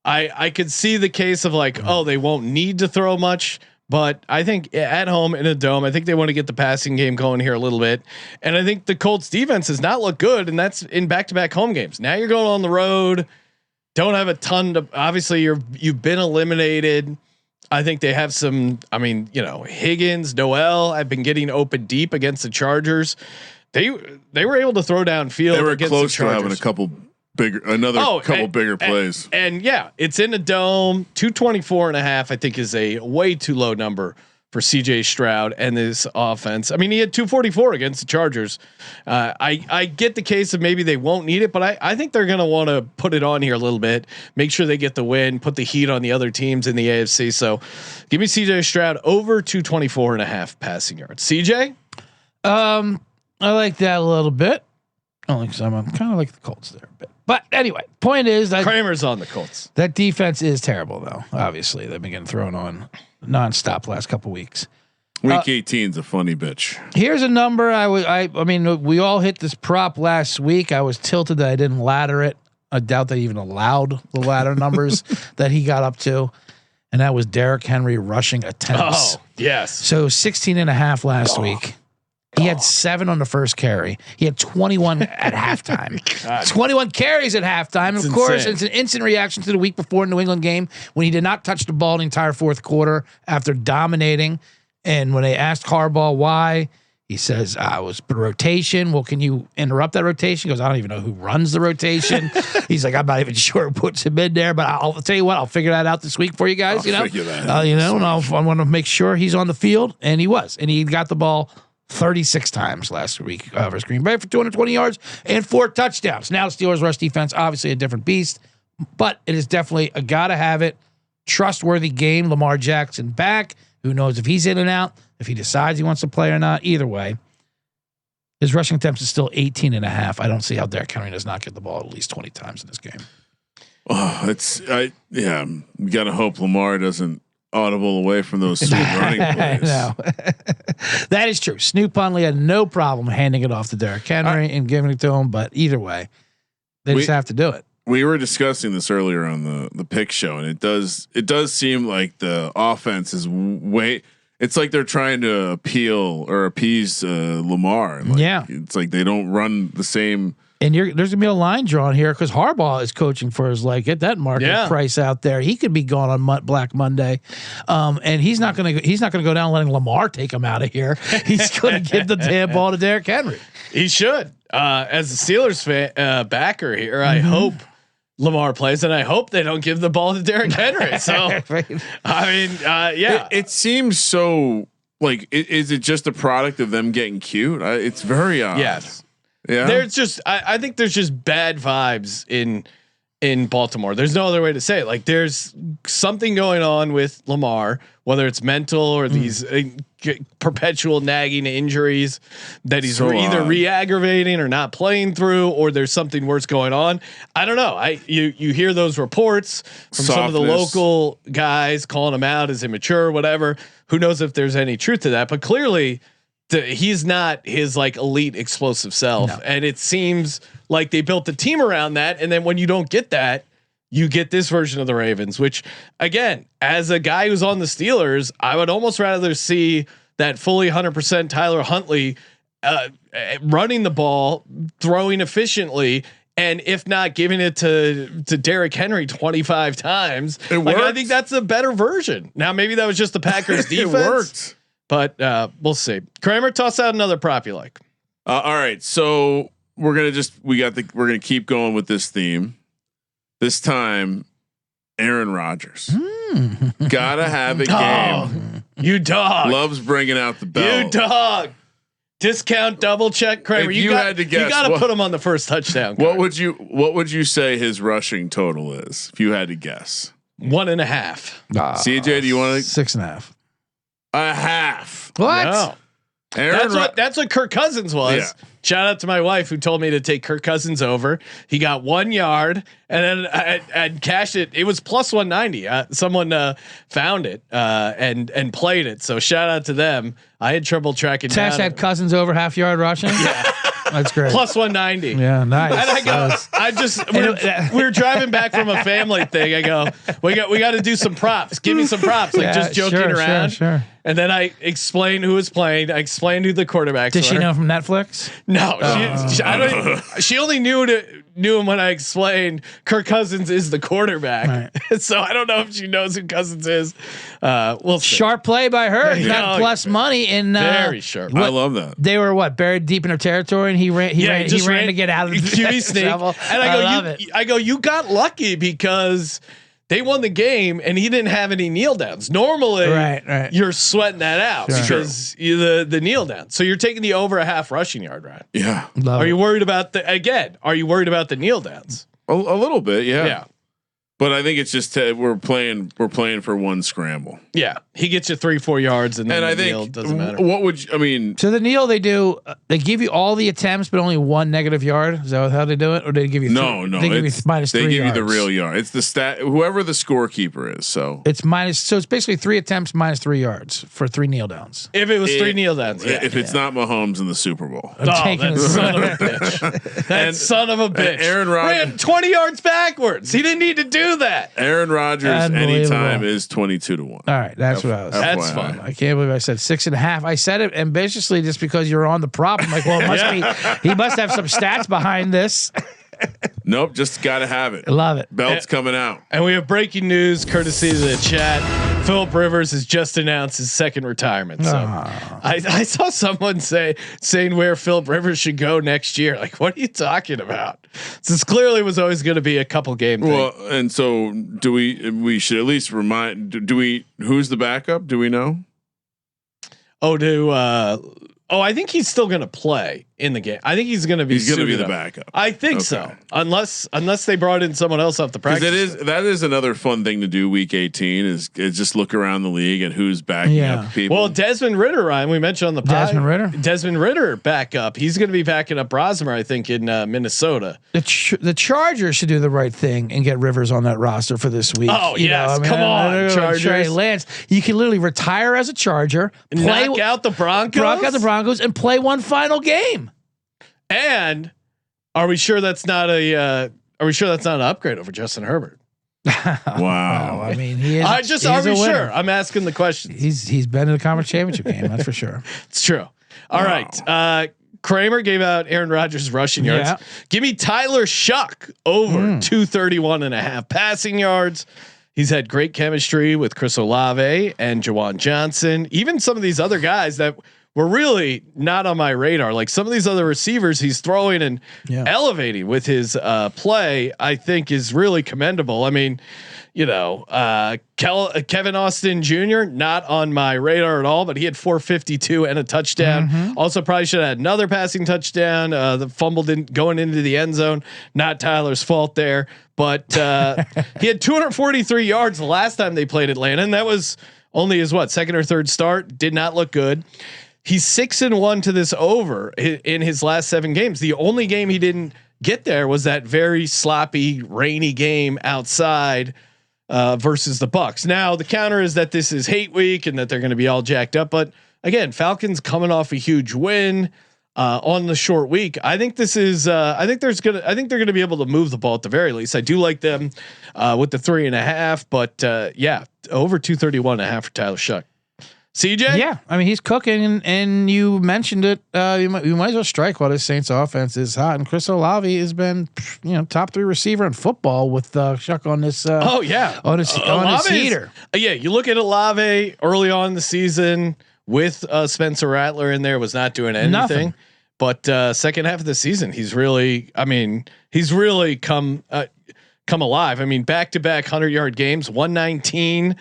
[SPEAKER 1] I could see the case of like, they won't need to throw much, but I think at home in a dome, I think they want to get the passing game going here a little bit. And I think the Colts defense does not look good, and that's in back-to-back home games. Now you're going on the road, don't have a ton to, obviously you've been eliminated. I think they have some, Higgins, Noel have been getting open deep against the Chargers. They were able to throw downfield.
[SPEAKER 4] They were
[SPEAKER 1] against
[SPEAKER 4] close
[SPEAKER 1] the Chargers.
[SPEAKER 4] to having a couple bigger plays.
[SPEAKER 1] And yeah, it's in a dome. 224.5, I think, is a way too low number for CJ Stroud and this offense. I mean, he had 244 against the Chargers. I get the case of maybe they won't need it, but I think they're going to want to put it on here a little bit, make sure they get the win, put the heat on the other teams in the AFC. So give me CJ Stroud over 224.5 passing yards. CJ?
[SPEAKER 5] I like that a little bit. Only because I'm kind of like the Colts there a bit. But anyway, point is that
[SPEAKER 1] Kramer's on the Colts.
[SPEAKER 5] That defense is terrible, though. Obviously, they've been getting thrown on nonstop last couple weeks.
[SPEAKER 4] Week 18's a funny bitch.
[SPEAKER 5] Here's a number. I mean, we all hit this prop last week. I was tilted that I didn't ladder it. I doubt they even allowed the ladder numbers that he got up to, and that was Derrick Henry rushing attempts.
[SPEAKER 1] Oh, yes.
[SPEAKER 5] So 16.5 last week. He had 7 on the first carry. He had 21 at halftime. 21 carries at halftime. And of course, it's an instant reaction to the week before New England game when he did not touch the ball the entire fourth quarter after dominating. And when they asked Harbaugh why, he says, it was rotation. Well, can you interrupt that rotation? He goes, I don't even know who runs the rotation. He's like, I'm not even sure who puts him in there, but I'll tell you what, I'll figure that out this week for you guys. And I want to make sure he's on the field. And he was. And he got the ball 36 times last week versus Green Bay for 220 yards and 4 touchdowns. Now the Steelers rush defense, obviously a different beast, but it is definitely a gotta have it, trustworthy game. Lamar Jackson back. Who knows if he's in and out, if he decides he wants to play or not. Either way, his rushing attempts is still 18.5. I don't see how Derrick Henry does not get the ball at least 20 times in this game.
[SPEAKER 4] Oh, we gotta hope Lamar doesn't audible away from those sweet running plays.
[SPEAKER 5] No. That is true. Snoop Hundley had no problem handing it off to Derrick Henry and giving it to him, but either way, they just have to do it.
[SPEAKER 4] We were discussing this earlier on the pick show, and it does seem like the offense is it's like they're trying to appease Lamar. It's like they don't run the same.
[SPEAKER 5] And there's gonna be a line drawn here because Harbaugh is coaching for his get that market price out there. He could be gone on Black Monday, and he's not gonna go down letting Lamar take him out of here. He's gonna give the damn ball to Derrick Henry.
[SPEAKER 1] He should. As a Steelers fan, backer here, I hope Lamar plays, and I hope they don't give the ball to Derrick Henry. So, I mean,
[SPEAKER 4] it seems so like. Is it just a product of them getting cute? It's very odd.
[SPEAKER 1] Yes.
[SPEAKER 4] Yeah.
[SPEAKER 1] There's just I think there's just bad vibes in in Baltimore. There's no other way to say it. Like there's something going on with Lamar, whether it's mental or these perpetual nagging injuries that he's either re-aggravating or not playing through, or there's something worse going on. I don't know. You hear those reports from some of the local guys calling him out as immature, whatever. Who knows if there's any truth to that? But clearly, he's not his like elite explosive self, and it seems like they built the team around that. And then when you don't get that, you get this version of the Ravens, which again, as a guy who's on the Steelers, I would almost rather see that fully 100% Tyler Huntley running the ball, throwing efficiently, and if not giving it to Derrick Henry 25 times. I think that's a better version. Now, maybe that was just the Packers defense.
[SPEAKER 4] It worked.
[SPEAKER 1] But we'll see. Kramer, toss out another prop you like.
[SPEAKER 4] All right, so we're gonna keep going with this theme. This time, Aaron Rodgers gotta have a game.
[SPEAKER 1] You dog
[SPEAKER 4] loves bringing out the bell.
[SPEAKER 1] You dog. Discount double check Kramer.
[SPEAKER 4] You had to guess.
[SPEAKER 1] You got to put him on the first touchdown.
[SPEAKER 4] What would you say his rushing total is if you had to guess?
[SPEAKER 1] 1.5.
[SPEAKER 4] CJ, do you want to
[SPEAKER 5] 6.5?
[SPEAKER 4] A half.
[SPEAKER 5] What?
[SPEAKER 1] No. That's what Kirk Cousins was. Yeah. Shout out to my wife who told me to take Kirk Cousins over. He got 1 yard and then I cashed it. It was plus 190. Someone found it and played it. So shout out to them. I had trouble tracking down.
[SPEAKER 5] Tash had Cousins over half yard rushing.
[SPEAKER 1] Yeah.
[SPEAKER 5] That's great.
[SPEAKER 1] Plus 190.
[SPEAKER 5] Yeah, nice.
[SPEAKER 1] And we're driving back from a family thing. I go, we got to do some props. Give me some props. Like just joking around.
[SPEAKER 5] Sure.
[SPEAKER 1] And then I explained who was playing. I explained who the quarterbacks were.
[SPEAKER 5] Did she know from Netflix?
[SPEAKER 1] No, she only knew him when I explained Kirk Cousins is the quarterback. Right. So I don't know if she knows who Cousins is. We'll see.
[SPEAKER 5] Sharp play by her. He got plus money in
[SPEAKER 1] very sharp.
[SPEAKER 4] I love that.
[SPEAKER 5] They were buried deep in her territory, and he ran to get out of the
[SPEAKER 1] QB sneak. And I go, you got lucky because they won the game and he didn't have any kneel downs. Normally,
[SPEAKER 5] right.
[SPEAKER 1] You're sweating that out because the kneel down. So you're taking the over a half rushing yard, right?
[SPEAKER 4] Yeah.
[SPEAKER 1] Are you worried about Are you worried about the kneel downs?
[SPEAKER 4] A little bit, yeah.
[SPEAKER 1] Yeah.
[SPEAKER 4] But I think it's just we're playing for one scramble.
[SPEAKER 1] Yeah, he gets you 3-4 yards, and then
[SPEAKER 4] I
[SPEAKER 1] think kneel doesn't matter.
[SPEAKER 4] What would you, I mean?
[SPEAKER 5] So the kneel they do, they give you all the attempts, but only 1 negative yard. Is that how they do it, or they give you?
[SPEAKER 4] No.
[SPEAKER 5] They give you minus 3 yards.
[SPEAKER 4] They give you the real yard. It's the stat. Whoever the scorekeeper is. So
[SPEAKER 5] it's minus. So it's basically 3 attempts minus 3 yards for 3 kneel downs.
[SPEAKER 1] If it was 3 kneel downs,
[SPEAKER 4] if it's not Mahomes in the Super Bowl,
[SPEAKER 1] that son of a bitch. That son of a bitch.
[SPEAKER 4] Aaron Rodgers
[SPEAKER 1] ran 20 yards backwards. He didn't need to do that.
[SPEAKER 4] Aaron Rodgers anytime is 22 to 1.
[SPEAKER 5] All right, that's what I was.
[SPEAKER 1] That's fine.
[SPEAKER 5] I can't believe I said 6.5. I said it ambitiously just because you're on the prop. I'm like, well, it must be. He must have some stats behind this.
[SPEAKER 4] Nope, just got to have it.
[SPEAKER 5] I love it.
[SPEAKER 4] Belt's coming out.
[SPEAKER 1] And we have breaking news courtesy of the chat. Philip Rivers has just announced his second retirement. So I saw someone saying where Philip Rivers should go next year. Like, what are you talking about? This clearly was always going to be a couple game thing.
[SPEAKER 4] Well, and so do we should at least remind, who's the backup? Do we know?
[SPEAKER 1] I think he's still going to play in the game. I think he's going to be.
[SPEAKER 4] He's going to be the backup.
[SPEAKER 1] I think so, unless they brought in someone else off the practice.
[SPEAKER 4] That is another fun thing to do. Week 18 is just look around the league and who's backing up people.
[SPEAKER 1] Well, Desmond Ridder, Ryan, we mentioned on the pod. Desmond Ridder backup. He's going to be backing up Brosmer, I think, in Minnesota.
[SPEAKER 5] The Chargers should do the right thing and get Rivers on that roster for this week.
[SPEAKER 1] Oh yes, come on, Chargers.
[SPEAKER 5] Trey Lance, you can literally retire as a Charger,
[SPEAKER 1] knock out the Broncos,
[SPEAKER 5] and play one final game.
[SPEAKER 1] And are we sure that's not an upgrade over Justin Herbert?
[SPEAKER 4] Wow.
[SPEAKER 5] I mean, he is.
[SPEAKER 1] Are we sure? I'm asking the question.
[SPEAKER 5] He's been in the conference championship game. That's for sure.
[SPEAKER 1] It's true. All right. Kramer gave out Aaron Rodgers rushing yards.
[SPEAKER 5] Yeah.
[SPEAKER 1] Give me Tyler Shuck over 231.5 passing yards. He's had great chemistry with Chris Olave and Jawan Johnson. Even some of these other guys that were really not on my radar. Like some of these other receivers he's throwing and elevating with his play, I think is really commendable. I mean, Kevin Austin Jr. not on my radar at all, but he had 452 and a touchdown. Also probably should have had another passing touchdown. The fumble didn't going into the end zone. Not Tyler's fault there, but he had 243 yards the last time they played Atlanta, and that was only his second or third start. Did not look good. He's 6-1 to this over in his last 7 games. The only game he didn't get there was that very sloppy, rainy game outside versus the Bucks. Now the counter is that this is hate week and that they're going to be all jacked up. But again, Falcons coming off a huge win on the short week. I think this is. I think they're going to be able to move the ball at the very least. I do like them with the 3.5, but over 231.5 for Tyler Shuck. CJ?
[SPEAKER 5] Yeah, I mean he's cooking, and you mentioned it. You might as well strike while this Saints offense is hot. And Chris Olave has been, top 3 receiver in football with Shuck on this. On his heater.
[SPEAKER 1] You look at Olave early on in the season with Spencer Rattler in there, was not doing anything. Nothing. But second half of the season, he's really come alive. I mean, back-to-back 100-yard games, 119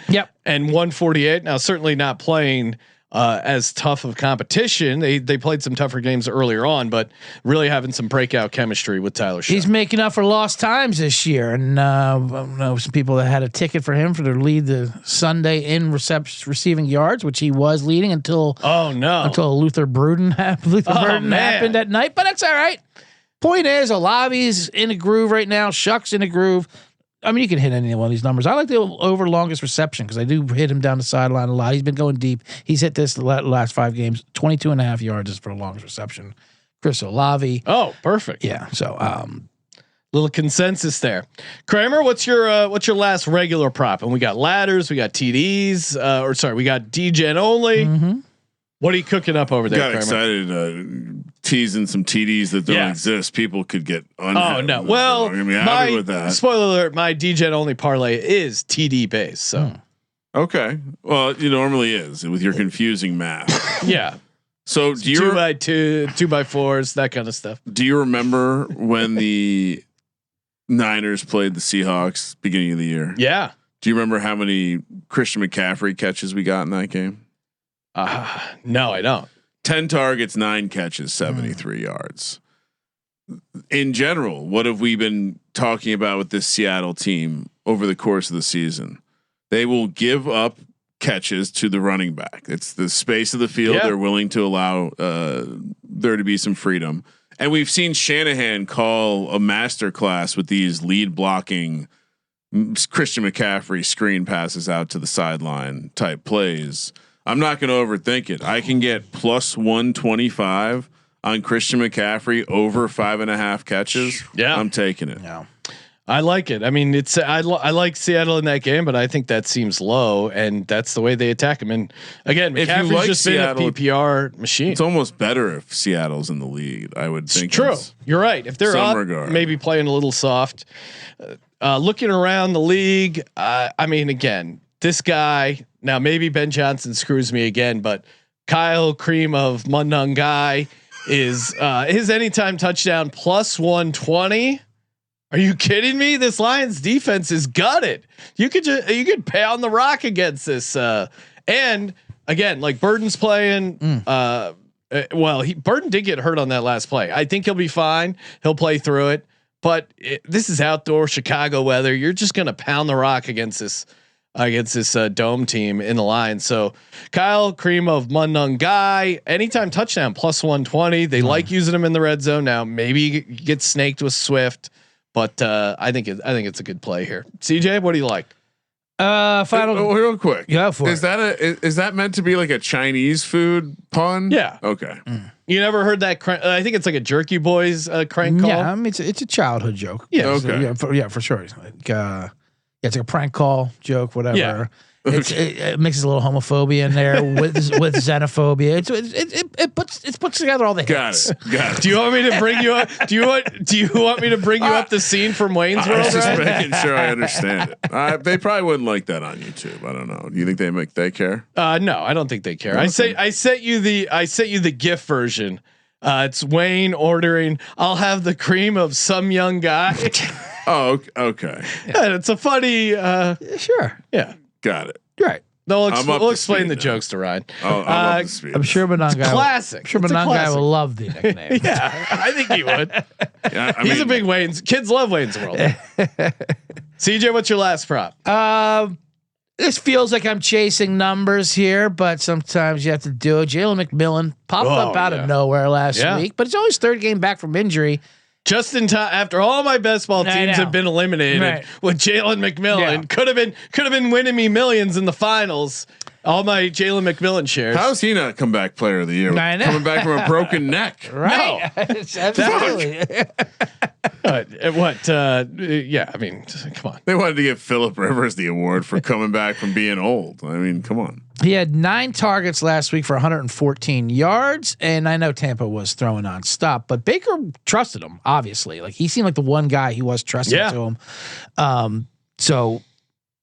[SPEAKER 1] and 148. Now, certainly not playing as tough of competition. They played some tougher games earlier on, but really having some breakout chemistry with Tyler Shuck.
[SPEAKER 5] He's making up for lost times this year. And I know some people that had a ticket for him to lead the Sunday in receiving yards, which he was leading until Luther Burden happened at night. But that's all right. Point is, Olave's in a groove right now. Shuck's in a groove. I mean, you can hit any one of these numbers. I like the over longest reception because I do hit him down the sideline a lot. He's been going deep. He's hit this the last 5 games. 22.5 yards is for the longest reception. Chris Olave.
[SPEAKER 1] Oh, perfect.
[SPEAKER 5] Yeah. So,
[SPEAKER 1] little consensus there. Kramer, what's your last regular prop? And we got ladders, we got TDs, we got DGen only. What are you cooking up over there?
[SPEAKER 4] Got excited teasing some TDs that don't exist. People could get unhappy.
[SPEAKER 1] Oh no! Well,
[SPEAKER 4] happy with that.
[SPEAKER 1] Spoiler alert: my DGen only parlay is TD based. So
[SPEAKER 4] okay, well, it normally is with your confusing math.
[SPEAKER 1] Yeah.
[SPEAKER 4] So do you
[SPEAKER 1] 2x2, 2x4s, that kind of stuff?
[SPEAKER 4] Do you remember when the Niners played the Seahawks beginning of the year?
[SPEAKER 1] Yeah.
[SPEAKER 4] Do you remember how many Christian McCaffrey catches we got in that game?
[SPEAKER 1] No, I don't.
[SPEAKER 4] 10 targets, 9 catches, 73 yards. In general, what have we been talking about with this Seattle team over the course of the season? They will give up catches to the running back. It's the space of the field. They're willing to allow there to be some freedom. And we've seen Shanahan call a master class with these lead blocking Christian McCaffrey screen passes out to the sideline type plays. I'm not going to overthink it. I can get plus 125 on Christian McCaffrey over 5.5 catches. Yeah, I'm taking it.
[SPEAKER 5] Yeah,
[SPEAKER 1] I like it. I mean, I like Seattle in that game, but I think that seems low, and that's the way they attack him. And again, McCaffrey's just Seattle, been a PPR machine.
[SPEAKER 4] It's almost better if Seattle's in the lead. I would think.
[SPEAKER 1] True. You're right. If they're up, maybe playing a little soft. Looking around the league, I mean, again, this guy. Now maybe Ben Johnson screws me again, but Kyle Cream of Mundungai is his anytime touchdown plus 120. Are you kidding me? This Lions defense is gutted. You could pound the rock against this. And again, like Burden's playing. Burden did get hurt on that last play. I think he'll be fine. He'll play through it. But this is outdoor Chicago weather. You're just gonna pound the rock against this dome team in the line. So Kyle Cream of Mundungai, anytime touchdown plus 120. They like using him in the red zone. Now maybe he gets snaked with Swift, but I think it's a good play here. CJ, what do you like?
[SPEAKER 4] Real quick.
[SPEAKER 5] Yeah,
[SPEAKER 4] is that meant to be like a Chinese food pun?
[SPEAKER 1] Yeah.
[SPEAKER 4] Okay.
[SPEAKER 1] You never heard that? I think it's like a Jerky Boys crank call.
[SPEAKER 5] Yeah, I mean it's a childhood joke.
[SPEAKER 1] Yeah.
[SPEAKER 4] Okay.
[SPEAKER 5] So, for sure. Like, it's like a prank call joke, whatever.
[SPEAKER 1] Yeah.
[SPEAKER 5] It mixes a little homophobia in there with xenophobia. It puts together all the hits.
[SPEAKER 4] Got it.
[SPEAKER 1] Do you want me to bring you up? Do you want me to bring you up the scene from Wayne's World?
[SPEAKER 4] I was just making sure I understand it. They probably wouldn't like that on YouTube. I don't know. Do you think they care?
[SPEAKER 1] No, I don't think they care. Okay. I sent you the GIF version. It's Wayne ordering. I'll have the cream of some young guy.
[SPEAKER 4] Oh, okay.
[SPEAKER 1] Yeah, it's a funny.
[SPEAKER 5] Sure.
[SPEAKER 1] Yeah.
[SPEAKER 4] Got it.
[SPEAKER 5] Right.
[SPEAKER 1] We'll explain the jokes to Ryan.
[SPEAKER 5] I'm sure Manon guy.
[SPEAKER 1] Classic.
[SPEAKER 5] I'm sure Manon guy will love the nickname.
[SPEAKER 1] Yeah, I think he would.
[SPEAKER 4] Yeah,
[SPEAKER 1] He's a big Wayne's. Kids love Wayne's World. CJ, what's your last prop?
[SPEAKER 5] This feels like I'm chasing numbers here, but sometimes you have to do it. Jalen McMillan popped up out of nowhere last week, but it's only his third game back from injury.
[SPEAKER 1] Just in time after all my best ball teams have been eliminated with Jalen McMillan. Could have been winning me millions in the finals. All my Jalen McMillan shares.
[SPEAKER 4] How's he not comeback player of the year? Coming back from a broken neck.
[SPEAKER 5] Right. No. Absolutely.
[SPEAKER 1] Yeah, I mean, come on.
[SPEAKER 4] They wanted to give Phillip Rivers the award for coming back from being old. I mean, come on.
[SPEAKER 5] He had 9 targets last week for 114 yards, and I know Tampa was throwing nonstop, but Baker trusted him, obviously. Like, he seemed like the one guy he was trusting to him. So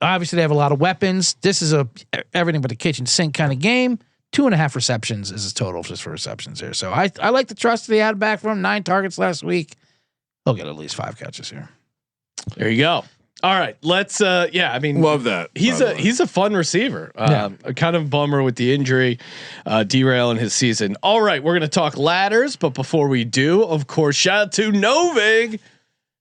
[SPEAKER 5] obviously they have a lot of weapons. This is a everything but a kitchen sink kind of game. 2.5 receptions is his total just for receptions here. So I like the trust that he had back from him. 9 targets last week. He'll get at least 5 catches here.
[SPEAKER 1] There you go. All right, let's. I mean,
[SPEAKER 4] love that.
[SPEAKER 1] He's a fun receiver. Kind of bummer with the injury, derailing his season. All right, we're gonna talk ladders, but before we do, of course, shout out to Novig.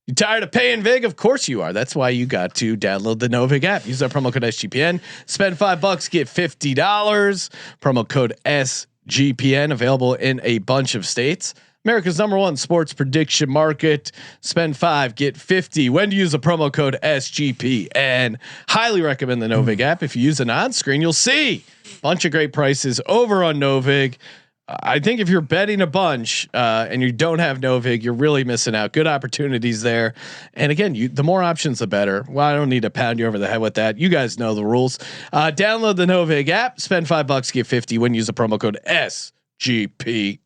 [SPEAKER 1] You tired of paying Vig? Of course you are. That's why you got to download the Novig app. Use our promo code SGPN. Spend $5, get $50. Promo code SGPN available in a bunch of states. America's #1 sports prediction market. Spend 5, get 50. When to use the promo code SGPN. Highly recommend the Novig app. If you use it on screen, you'll see a bunch of great prices over on Novig. I think if you're betting a bunch and you don't have Novig, you're really missing out. Good opportunities there. And again, the more options, the better. Well, I don't need to pound you over the head with that. You guys know the rules. Download the Novig app. Spend $5, get 50. When you use the promo code SGPN.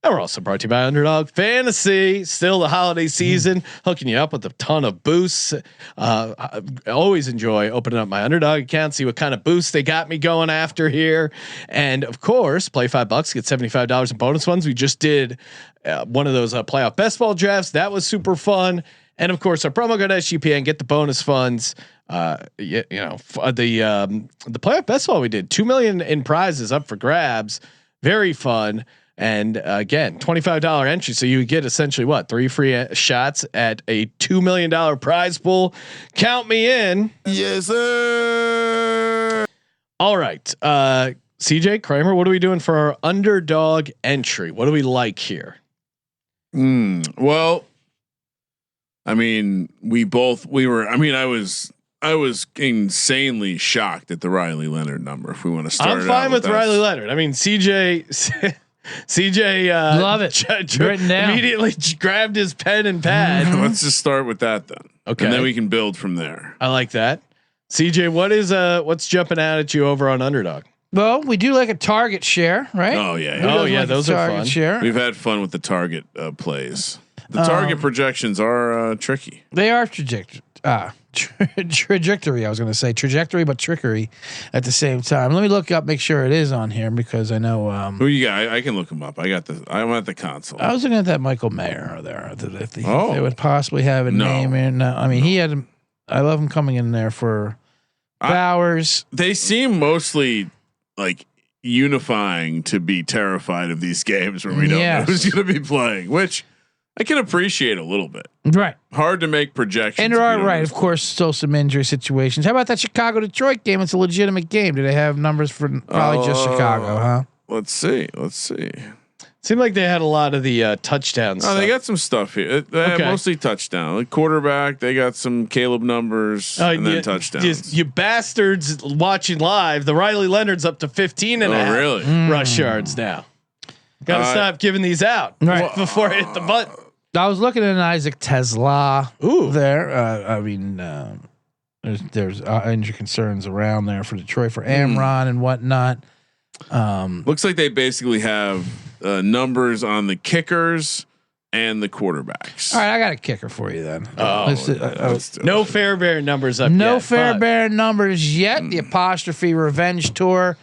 [SPEAKER 1] And we're also brought to you by Underdog Fantasy. Still the holiday season, hooking you up with a ton of boosts. I always enjoy opening up my Underdog account, see what kind of boosts they got me going after here. And of course, play $5, get $75 in bonus ones. We just did one of those playoff best ball drafts. That was super fun. And of course, our promo code SGPN, get the bonus funds. The playoff best ball we did, $2 million in prizes up for grabs. Very fun. And again, $25 entry, so you get essentially 3 free shots at a $2 million prize pool. Count me in.
[SPEAKER 2] Yes, sir.
[SPEAKER 1] All right, CJ Kramer, what are we doing for our Underdog entry? What do we like here?
[SPEAKER 4] Well, I mean, I was insanely shocked at the Riley Leonard number. If we want to start,
[SPEAKER 1] I'm fine with Riley Leonard. I mean, CJ
[SPEAKER 5] love it.
[SPEAKER 1] Immediately grabbed his pen and pad.
[SPEAKER 4] Let's just start with that then.
[SPEAKER 1] Okay.
[SPEAKER 4] And then we can build from there.
[SPEAKER 1] I like that. CJ, what's jumping out at you over on Underdog?
[SPEAKER 5] Well, we do like a target share, right?
[SPEAKER 4] Oh yeah.
[SPEAKER 1] Those are fun.
[SPEAKER 5] Share.
[SPEAKER 4] We've had fun with the target plays. The target projections are tricky.
[SPEAKER 5] They are trajectory. I was going to say trajectory, but trickery at the same time. Let me look up, make sure it is on here because I know.
[SPEAKER 4] Who you got? I can look him up. I'm at the console.
[SPEAKER 5] I was looking at that Michael Mayer there. They would possibly have a name in. I mean, I love him coming in there for Bowers.
[SPEAKER 4] They seem mostly like unifying to be terrified of these games where we don't know who's going to be playing, which I can appreciate a little bit.
[SPEAKER 5] Right.
[SPEAKER 4] Hard to make projections.
[SPEAKER 5] And there are, of course, still some injury situations. How about that Chicago-Detroit game? It's a legitimate game. Do they have numbers for probably just Chicago, huh?
[SPEAKER 4] Let's see.
[SPEAKER 1] Seemed like they had a lot of the touchdowns.
[SPEAKER 4] Oh, they got some stuff here. They have mostly touchdown. Like quarterback, they got some Caleb numbers and then touchdowns.
[SPEAKER 1] You bastards watching live. The Riley Leonard's up to 15 and a half rush yards now. Got to stop giving these out before I hit the button.
[SPEAKER 5] I was looking at an Isaac Tesla.
[SPEAKER 1] Ooh,
[SPEAKER 5] there. There's injury concerns around there for Detroit for Amron and whatnot.
[SPEAKER 4] Looks like they basically have numbers on the kickers and the quarterbacks.
[SPEAKER 5] All right, I got a kicker for you then.
[SPEAKER 1] No Fairbairn numbers up.
[SPEAKER 5] No
[SPEAKER 1] yet,
[SPEAKER 5] Fairbairn numbers yet. The apostrophe revenge tour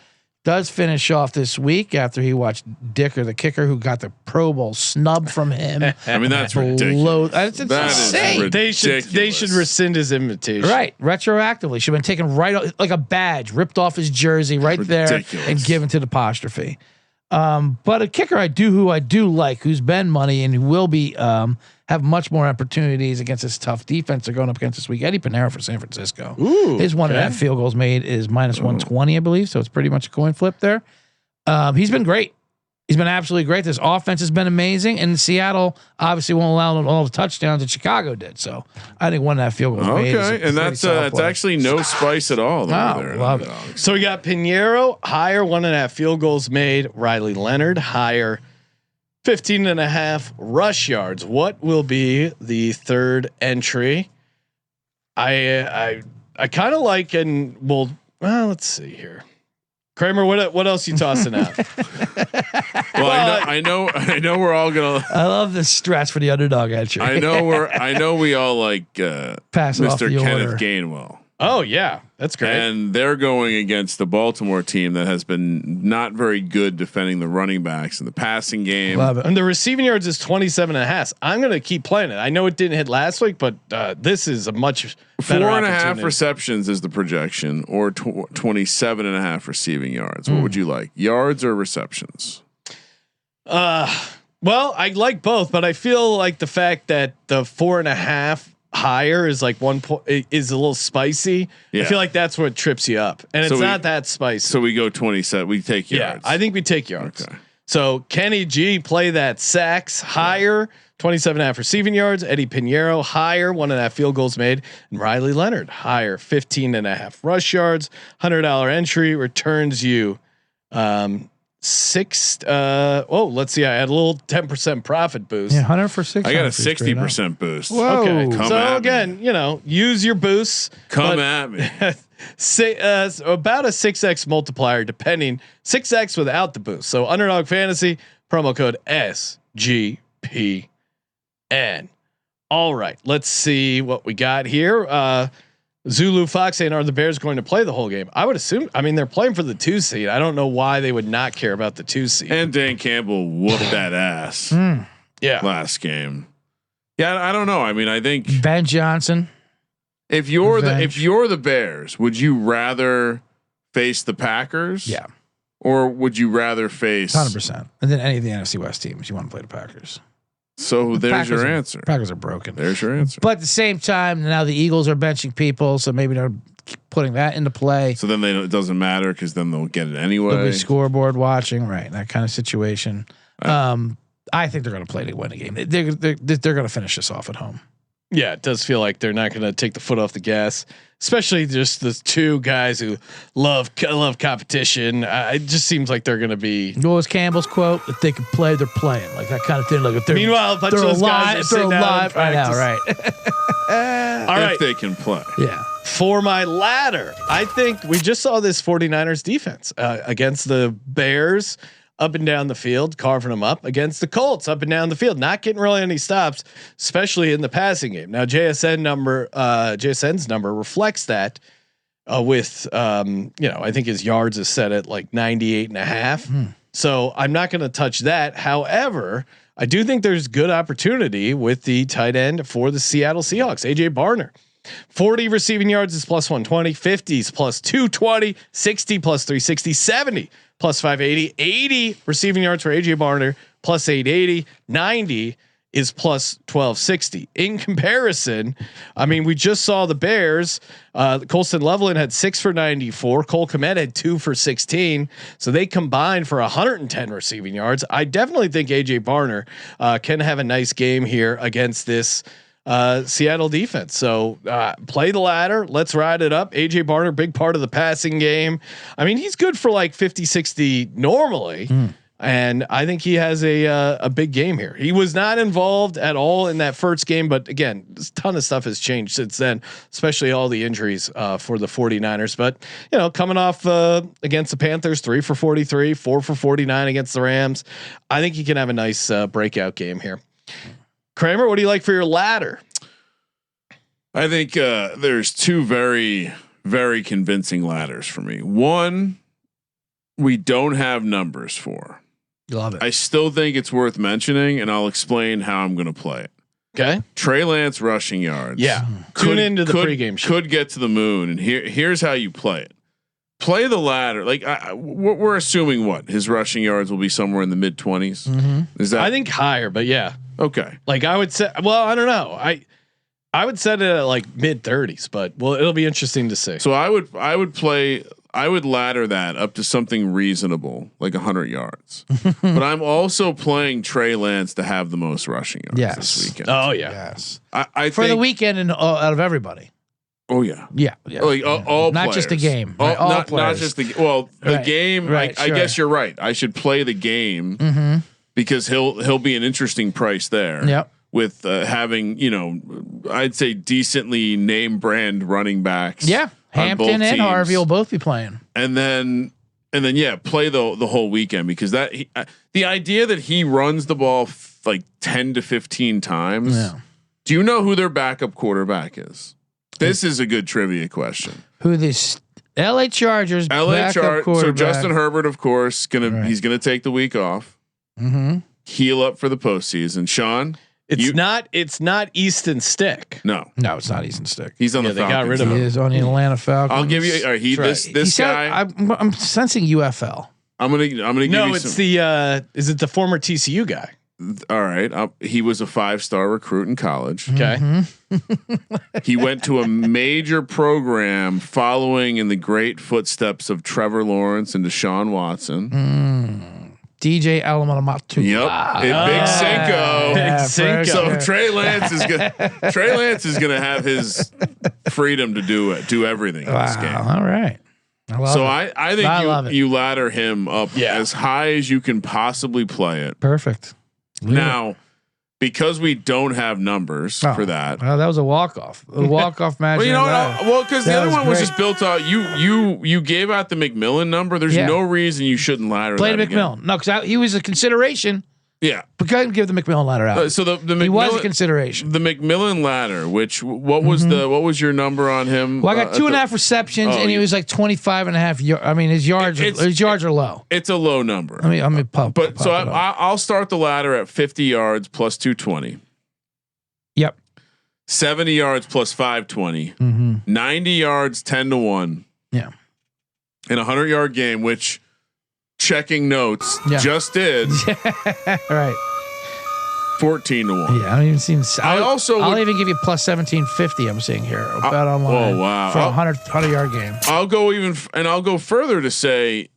[SPEAKER 5] does finish off this week after he watched Dicker, the kicker, who got the Pro Bowl snub from him.
[SPEAKER 4] I mean, that's ridiculous.
[SPEAKER 5] That's insane.
[SPEAKER 1] They should rescind his invitation.
[SPEAKER 5] Right, retroactively. Should have been taken like a badge, ripped off his jersey right there and given to the apostrophe. But a kicker who I do like, who's been money and who will be have much more opportunities against this tough defense they're going up against this week. Eddie Pinero for San Francisco.
[SPEAKER 1] Ooh,
[SPEAKER 5] his 1.5 field goals made is -120, I believe. So it's pretty much a coin flip there. He's been great. He's been absolutely great. This offense has been amazing, and Seattle obviously won't allow all the touchdowns that Chicago did. So I think 1.5 field goals made.
[SPEAKER 4] Okay, and that's actually no spice at all.
[SPEAKER 5] Love it.
[SPEAKER 1] So we got Pinheiro higher 1.5 field goals made. Riley Leonard higher 15.5 rush yards. What will be the third entry? I kind of like, and well, let's see here. Kramer, what else you tossing out?
[SPEAKER 4] Well, I know we're all gonna.
[SPEAKER 5] I love the stress for the underdog entry.
[SPEAKER 4] I know we all like Mr. Kenneth Gainwell.
[SPEAKER 1] Oh yeah, that's great.
[SPEAKER 4] And they're going against the Baltimore team that has been not very good defending the running backs in the passing game.
[SPEAKER 5] Love it.
[SPEAKER 1] And the receiving yards is 27.5. I'm going to keep playing it. I know it didn't hit last week, but this is a much better
[SPEAKER 4] 4.5 receptions is the projection, or 27.5 receiving yards. What would you like, yards or receptions?
[SPEAKER 1] Well, I like both, but I feel like the fact that the 4.5 higher is like 1 point is a little spicy. Yeah. I feel like that's what trips you up, and it's not that spicy.
[SPEAKER 4] So we go 27. We take yards.
[SPEAKER 1] Yeah, I think we take yards.
[SPEAKER 4] Okay.
[SPEAKER 1] So Kenny G play that sacks higher, 27.5 receiving yards. Eddie Pinheiro higher, 1.5 field goals made, and Riley Leonard higher, 15.5 rush yards. $100 entry returns you. Let's see. I had a little 10% profit boost.
[SPEAKER 5] Yeah, 100 for 6.
[SPEAKER 4] I got a 60% boost.
[SPEAKER 5] Whoa.
[SPEAKER 1] Okay. So again, use your boosts.
[SPEAKER 4] Come at me.
[SPEAKER 1] Say about a 6x multiplier, depending 6x without the boost. So Underdog Fantasy promo code SGPN. All right, let's see what we got here. Zulu Fox saying, are the Bears going to play the whole game? I would assume. I mean, they're playing for the 2 seed. I don't know why they would not care about the 2 seed.
[SPEAKER 4] And Dan Campbell whooped that ass.
[SPEAKER 1] Yeah,
[SPEAKER 4] last game. Yeah, I don't know. I mean, I think
[SPEAKER 5] Ben Johnson.
[SPEAKER 4] If you're the Bears, would you rather face the Packers?
[SPEAKER 5] Yeah.
[SPEAKER 4] Or would you rather face
[SPEAKER 5] 100%? And then any of the NFC West teams, you want to play the Packers.
[SPEAKER 4] So there's your answer.
[SPEAKER 5] Packers are broken.
[SPEAKER 4] There's your answer.
[SPEAKER 5] But at the same time, now the Eagles are benching people, so maybe they're putting that into play.
[SPEAKER 4] So then it doesn't matter because then they'll get it anyway.
[SPEAKER 5] They'll be scoreboard watching, right? That kind of situation. I think they're going to play to win a game. They're going to finish this off at home.
[SPEAKER 1] Yeah, it does feel like they're not going to take the foot off the gas, especially just the two guys who love competition. It just seems like they're going to be.
[SPEAKER 5] What was Campbell's quote? If they can play, they're playing, like that kind of thing. Like if they're
[SPEAKER 1] meanwhile, a bunch of those guys are alive
[SPEAKER 5] right now, right?
[SPEAKER 1] All right,
[SPEAKER 4] if they can play,
[SPEAKER 5] yeah.
[SPEAKER 1] For my ladder, I think we just saw this 49ers defense against the Bears. Up and down the field, carving them up against the Colts up and down the field, not getting really any stops, especially in the passing game. Now JSN's number reflects that with I think his yards is set at like 98.5. So I'm not going to touch that. However, I do think there's good opportunity with the tight end for the Seattle Seahawks, AJ Barner. 40 receiving yards is plus 120, 50s plus 220, 60 plus 360, 70 plus 580, 80 receiving yards for AJ Barner plus 880, 90 is plus 1260. In comparison, I mean, we just saw the Bears. Colston Loveland had 6 for 94. Cole Kmet had 2 for 16. So they combined for 110 receiving yards. I definitely think AJ Barner can have a nice game here against this Seattle defense. So play the ladder. Let's ride it up. AJ Barner, big part of the passing game. I mean, he's good for like 50, 60 normally. and I think he has a big game here. He was not involved at all in that first game, but again, a ton of stuff has changed since then, especially all the injuries for the 49ers. But coming off against the Panthers, 3 for 43, 4 for 49 against the Rams, I think he can have a nice breakout game here. Kramer, what do you like for your ladder?
[SPEAKER 4] I think there's two very, very convincing ladders for me. One, we don't have numbers for.
[SPEAKER 5] Love it.
[SPEAKER 4] I still think it's worth mentioning, and I'll explain how I'm going to play it.
[SPEAKER 1] Okay.
[SPEAKER 4] Trey Lance rushing yards.
[SPEAKER 1] Yeah. Tune into the pregame show.
[SPEAKER 4] Could get to the moon, and here's how you play it. Play the ladder. Like we're assuming his rushing yards will be somewhere in the mid 20s.
[SPEAKER 5] Mm-hmm.
[SPEAKER 4] Is that?
[SPEAKER 1] I think higher, but yeah.
[SPEAKER 4] Okay.
[SPEAKER 1] Like I would say. Well, I don't know. I would set it at like mid 30s, but it'll be interesting to see.
[SPEAKER 4] So I would ladder that up to something reasonable, like 100 yards. But I'm also playing Trey Lance to have the most rushing yards this weekend.
[SPEAKER 1] Oh yeah.
[SPEAKER 5] Yes.
[SPEAKER 4] I
[SPEAKER 5] for
[SPEAKER 4] think,
[SPEAKER 5] the weekend and out of everybody.
[SPEAKER 4] Oh yeah.
[SPEAKER 5] Yeah.
[SPEAKER 4] Like all
[SPEAKER 5] not
[SPEAKER 4] players.
[SPEAKER 5] Just the game. Right? All
[SPEAKER 4] not
[SPEAKER 5] players.
[SPEAKER 4] just the game.
[SPEAKER 5] Right,
[SPEAKER 4] I guess you're right. I should play the game because he'll be an interesting price there.
[SPEAKER 5] Yep.
[SPEAKER 4] With having I'd say decently name brand running backs.
[SPEAKER 5] Yeah. Hampton and Harvey will both be playing.
[SPEAKER 4] And then play the whole weekend because the idea that he runs the ball like 10 to 15 times.
[SPEAKER 5] Yeah.
[SPEAKER 4] Do you know who their backup quarterback is? This is a good trivia question.
[SPEAKER 5] Who this LA Chargers?
[SPEAKER 4] So Justin Herbert, of course, he's gonna take the week off. Heal up for the postseason. Sean,
[SPEAKER 1] it's not Easton Stick.
[SPEAKER 4] No,
[SPEAKER 5] it's not Easton Stick.
[SPEAKER 4] He's on the Falcons.
[SPEAKER 1] They got rid of him.
[SPEAKER 5] He is on the Atlanta Falcons.
[SPEAKER 4] I'll give you. This guy.
[SPEAKER 5] I'm sensing UFL.
[SPEAKER 4] I'm gonna give you.
[SPEAKER 1] No, it's is it the former TCU guy?
[SPEAKER 4] All right. He was a 5-star recruit in college.
[SPEAKER 1] Okay.
[SPEAKER 4] He went to a major program following in the great footsteps of Trevor Lawrence and Deshaun Watson.
[SPEAKER 5] DJ Alamatu.
[SPEAKER 4] Yep. Big Cinco.
[SPEAKER 1] Big Cinco.
[SPEAKER 4] So Trey Lance is gonna have his freedom to do everything in this game.
[SPEAKER 5] All right.
[SPEAKER 4] I think you ladder him up as high as you can possibly play it.
[SPEAKER 5] Perfect.
[SPEAKER 4] Now, because we don't have numbers for that.
[SPEAKER 5] Well, that was a walk-off. A walk-off match.
[SPEAKER 4] Well, because the other one was just built out. You gave out the McMillan number. There's no reason you shouldn't ladder.
[SPEAKER 5] Play McMillan. No, because he was a consideration.
[SPEAKER 4] Yeah,
[SPEAKER 5] but go ahead and give the McMillan ladder out.
[SPEAKER 4] So the McMillan,
[SPEAKER 5] he was a consideration.
[SPEAKER 4] The McMillan ladder, what was your number on him?
[SPEAKER 5] Well, I got 2.5 receptions, and he was like 25.5 yards. I mean, his yards are low.
[SPEAKER 4] It's a low number.
[SPEAKER 5] I mean, pump.
[SPEAKER 4] But so I'll start the ladder at 50 yards plus 220.
[SPEAKER 5] Yep.
[SPEAKER 4] 70 yards plus 520. 90 yards 10-1.
[SPEAKER 5] Yeah.
[SPEAKER 4] In a 100-yard game, which. Checking notes just did.
[SPEAKER 5] Right.
[SPEAKER 4] 14-1.
[SPEAKER 5] Yeah, I don't even see. I'll even give you plus 1750. I'm seeing here. Bet online.
[SPEAKER 4] Oh wow!
[SPEAKER 5] For a 100-yard game.
[SPEAKER 4] I'll go further to say,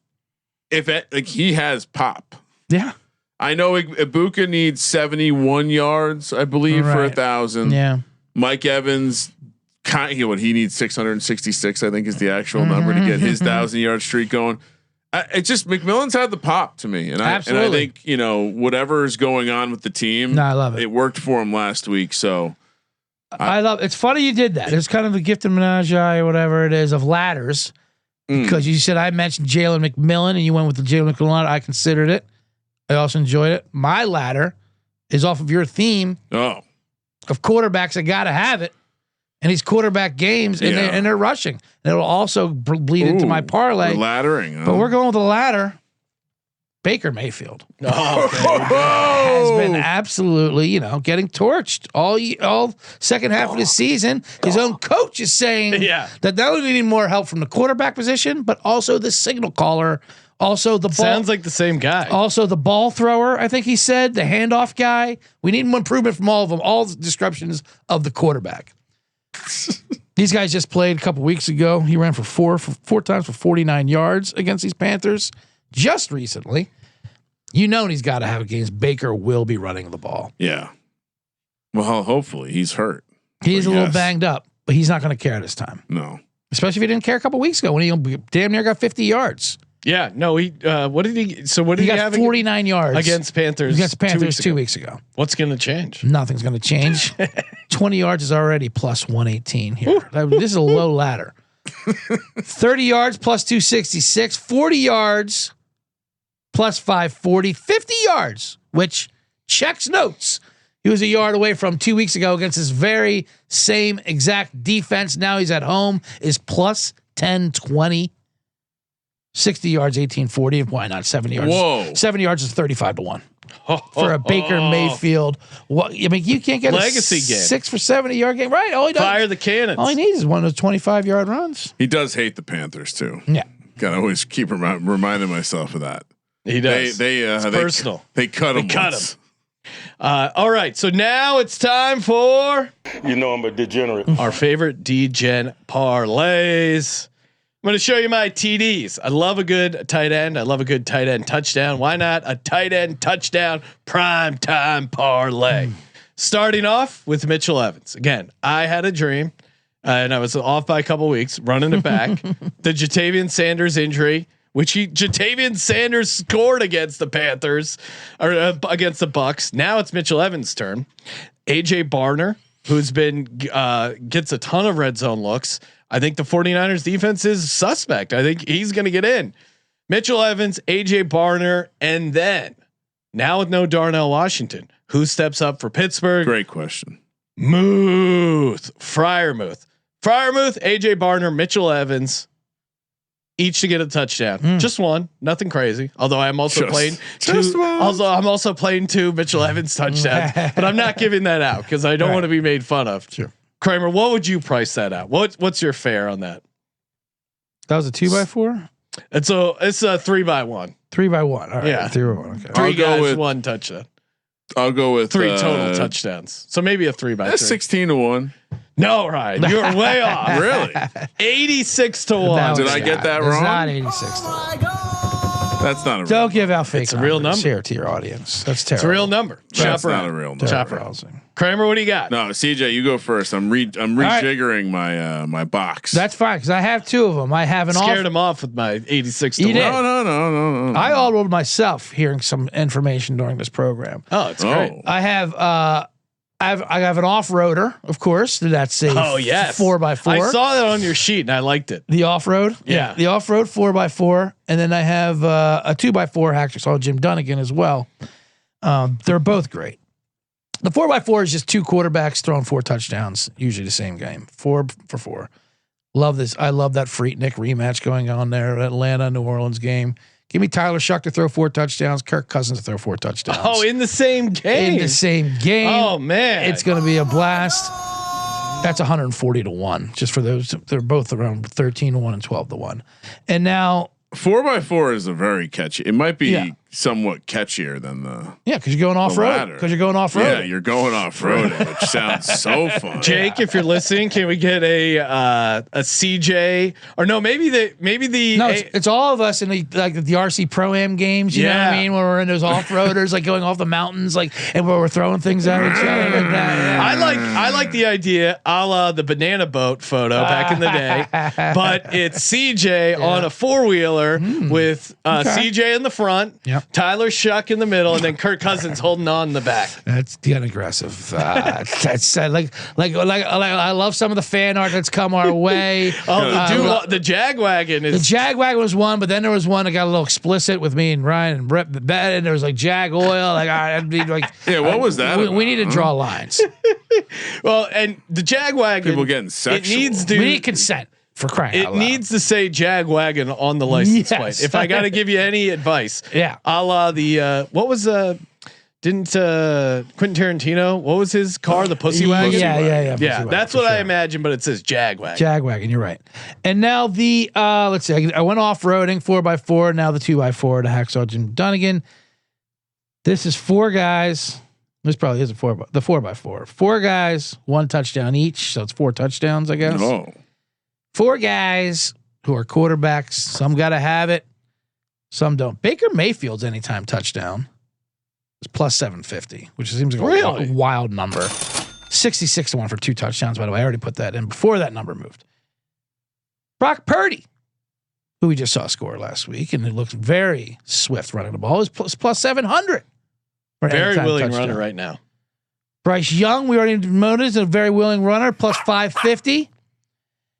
[SPEAKER 4] he has pop.
[SPEAKER 5] Yeah.
[SPEAKER 4] I know Ibuka needs 71 yards, I believe, for 1,000.
[SPEAKER 5] Yeah.
[SPEAKER 4] Mike Evans, he needs 666. I think is the actual number to get his 1,000-yard streak going. It's just McMillan's had the pop to me, and I think whatever is going on with the team.
[SPEAKER 5] I love it.
[SPEAKER 4] It worked for him last week, so
[SPEAKER 5] I love. It's funny you did that. It's kind of a gift and menage or whatever it is of ladders, because you said I mentioned Jalen McMillan and you went with the Jalen McMillan ladder. I considered it. I also enjoyed it. My ladder is off of your theme of quarterbacks. I got to have it. And these quarterback games, and they're rushing. And it'll also bleed into my parlay.
[SPEAKER 4] We're laddering,
[SPEAKER 5] but we're going with the ladder. Baker Mayfield has been absolutely, getting torched all second half of the season. His own coach is saying that not only need more help from the quarterback position, but also the signal caller. Also, the ball
[SPEAKER 1] sounds like the same guy.
[SPEAKER 5] Also, the ball thrower, I think he said, the handoff guy. We need more improvement from all of them. All the descriptions of the quarterback. These guys just played a couple weeks ago. He ran for four times for 49 yards against these Panthers just recently. He's got to have against Baker. Will be running the ball.
[SPEAKER 4] Yeah. Well, hopefully he's hurt.
[SPEAKER 5] He's a little banged up, but he's not going to care this time.
[SPEAKER 4] No,
[SPEAKER 5] especially if he didn't care a couple weeks ago when he damn near got 50 yards.
[SPEAKER 1] Yeah, no, he. What did he? So what did he have?
[SPEAKER 5] 49 yards
[SPEAKER 1] against Panthers.
[SPEAKER 5] Against Panthers 2 weeks ago.
[SPEAKER 1] What's going to change?
[SPEAKER 5] Nothing's going to change. 20 yards is already plus 118 here. This is a low ladder. 30 yards plus 266. 40 yards plus 540. 50 yards, which checks notes. He was a yard away from 2 weeks ago against his very same exact defense. Now he's at home. Is plus 1020. 60 yards, 1840. Why not 70 yards?
[SPEAKER 4] Whoa.
[SPEAKER 5] 70 yards is 35-1 for a Baker Mayfield. What I mean, you can't get
[SPEAKER 1] legacy
[SPEAKER 5] a
[SPEAKER 1] game
[SPEAKER 5] 6 for 70-yard game, right? All he does,
[SPEAKER 1] fire the cannons.
[SPEAKER 5] all he needs is one of those 25-yard runs.
[SPEAKER 4] He does hate the Panthers too.
[SPEAKER 5] Yeah,
[SPEAKER 4] Gotta always keep reminding myself of that.
[SPEAKER 1] He does.
[SPEAKER 4] It's personal. They cut him.
[SPEAKER 1] All right, so now it's time for
[SPEAKER 6] I'm a degenerate.
[SPEAKER 1] our favorite DGen parlays. I'm going to show you my TDs. I love a good tight end. I love a good tight end touchdown. Why not a tight end touchdown prime time parlay? Starting off with Mitchell Evans. Again, I had a dream, and I was off by a couple weeks, running it back. The Jatavian Sanders injury, which Jatavian Sanders scored against the Panthers or against the Bucks. Now it's Mitchell Evans' turn. AJ Barner, who's been gets a ton of red zone looks. I think the 49ers defense is suspect. I think he's going to get in. Mitchell Evans, AJ Barner, and then now with no Darnell Washington, who steps up for Pittsburgh?
[SPEAKER 4] Great question.
[SPEAKER 1] Freiermuth, AJ Barner, Mitchell Evans, each to get a touchdown. Just one, nothing crazy. Although I'm also playing two. I'm also playing 2 Mitchell Evans touchdowns, but I'm not giving that out because I don't want to be made fun of.
[SPEAKER 5] Sure.
[SPEAKER 1] Kramer, what would you price that out? What's your fare on that?
[SPEAKER 5] that was a 2x4.
[SPEAKER 1] It's a 3x1.
[SPEAKER 5] 3x1. All right,
[SPEAKER 1] Yeah.
[SPEAKER 5] 3x1. Okay.
[SPEAKER 1] 3 guys, 1 touchdown.
[SPEAKER 4] I'll go with
[SPEAKER 1] 3 total touchdowns. So maybe a 3x3.
[SPEAKER 4] That's 16-1.
[SPEAKER 1] No, Ryan, you were way off.
[SPEAKER 4] Really?
[SPEAKER 1] 86-1.
[SPEAKER 4] Did I get that wrong?
[SPEAKER 5] Not 86 to 1.
[SPEAKER 4] That's not a real
[SPEAKER 5] Don't give out fake.
[SPEAKER 1] It's a real number.
[SPEAKER 5] Share to your audience. That's terrible.
[SPEAKER 1] It's a real number.
[SPEAKER 4] That's
[SPEAKER 1] Shop
[SPEAKER 4] not
[SPEAKER 1] around.
[SPEAKER 4] a real number.
[SPEAKER 1] Shop around. Kramer, what do you got?
[SPEAKER 4] No, CJ, you go first. I'm rejiggering my box.
[SPEAKER 5] That's fine because I have 2 of them. I have an
[SPEAKER 1] Scared him off with my 86 to 1.
[SPEAKER 4] No.
[SPEAKER 5] I all-rolled myself hearing some information during this program.
[SPEAKER 1] Oh, it's great.
[SPEAKER 5] I have I have an off-roader, of course. That's a 4x4.
[SPEAKER 1] I saw that on your sheet and I liked it.
[SPEAKER 5] The off-road,
[SPEAKER 1] yeah,
[SPEAKER 5] the off-road 4x4, and then I have a 2x4 hacksaw Jim Dunnigan as well. They're both great. The 4x4 is just 2 quarterbacks throwing 4 touchdowns, usually the same game, 4 for 4. Love this. I love that Freaknik rematch going on there, Atlanta New Orleans game. Give me Tyler Shuck to throw 4 touchdowns, Kirk Cousins to throw 4 touchdowns.
[SPEAKER 1] Oh, in the same game.
[SPEAKER 5] In the same game.
[SPEAKER 1] Oh man,
[SPEAKER 5] it's going to be a blast. That's 140-1. Just for those, they're both around 13-1 and 12-1. And now
[SPEAKER 4] 4x4 is a very catchy. It might be somewhat catchier than the
[SPEAKER 5] because you're going off road. Because you're going off road.
[SPEAKER 4] Yeah, you're going off road, which sounds so fun.
[SPEAKER 1] Jake, if you're listening, can we get a CJ or no? Maybe
[SPEAKER 5] it's all of us in the RC Pro-Am games. You know what I mean? Where we're in those off roaders, like going off the mountains, like and where we're throwing things at each other like that. Yeah.
[SPEAKER 1] I like the idea, a la the banana boat photo back in the day, but it's CJ on a 4-wheeler with CJ in the front.
[SPEAKER 5] Yep.
[SPEAKER 1] Tyler Shuck in the middle, and then Kirk Cousins holding on in the back.
[SPEAKER 5] That's getting aggressive. That's like I love some of the fan art that's come our way.
[SPEAKER 1] The Jagwagon is
[SPEAKER 5] the Jagwagon was one, but then there was one that got a little explicit with me and Ryan and Brett, and there was like Jag Oil. Like I'd be like,
[SPEAKER 4] what was that?
[SPEAKER 5] We need to draw lines.
[SPEAKER 1] Well, and the Jagwagon,
[SPEAKER 4] people getting sexual.
[SPEAKER 5] We need consent. For crying out loud.
[SPEAKER 1] Needs to say Jagwagon on the license plate. If I got to give you any advice, a la the what was didn't Quentin Tarantino? What was his car? The Pussy Wagon.
[SPEAKER 5] Yeah.
[SPEAKER 1] That's what I imagine, but it says Jagwagon.
[SPEAKER 5] Jagwagon. You're right. And now the let's see. I went off roading 4x4. Now the 2x4 to hacksaw Jim Dunnigan. This is 4 guys. This probably is the 4x4. 4 guys, 1 touchdown each. So it's 4 touchdowns, I guess.
[SPEAKER 4] Oh.
[SPEAKER 5] 4 guys who are quarterbacks. Some got to have it. Some don't. Baker Mayfield's anytime touchdown is plus 750, which seems like a wild number. 66-1 for 2 touchdowns, by the way. I already put that in before that number moved. Brock Purdy, who we just saw score last week, and it looks very swift running the ball, is plus 700.
[SPEAKER 1] Very willing runner right now.
[SPEAKER 5] Bryce Young, we already noted, is a very willing runner, plus 550.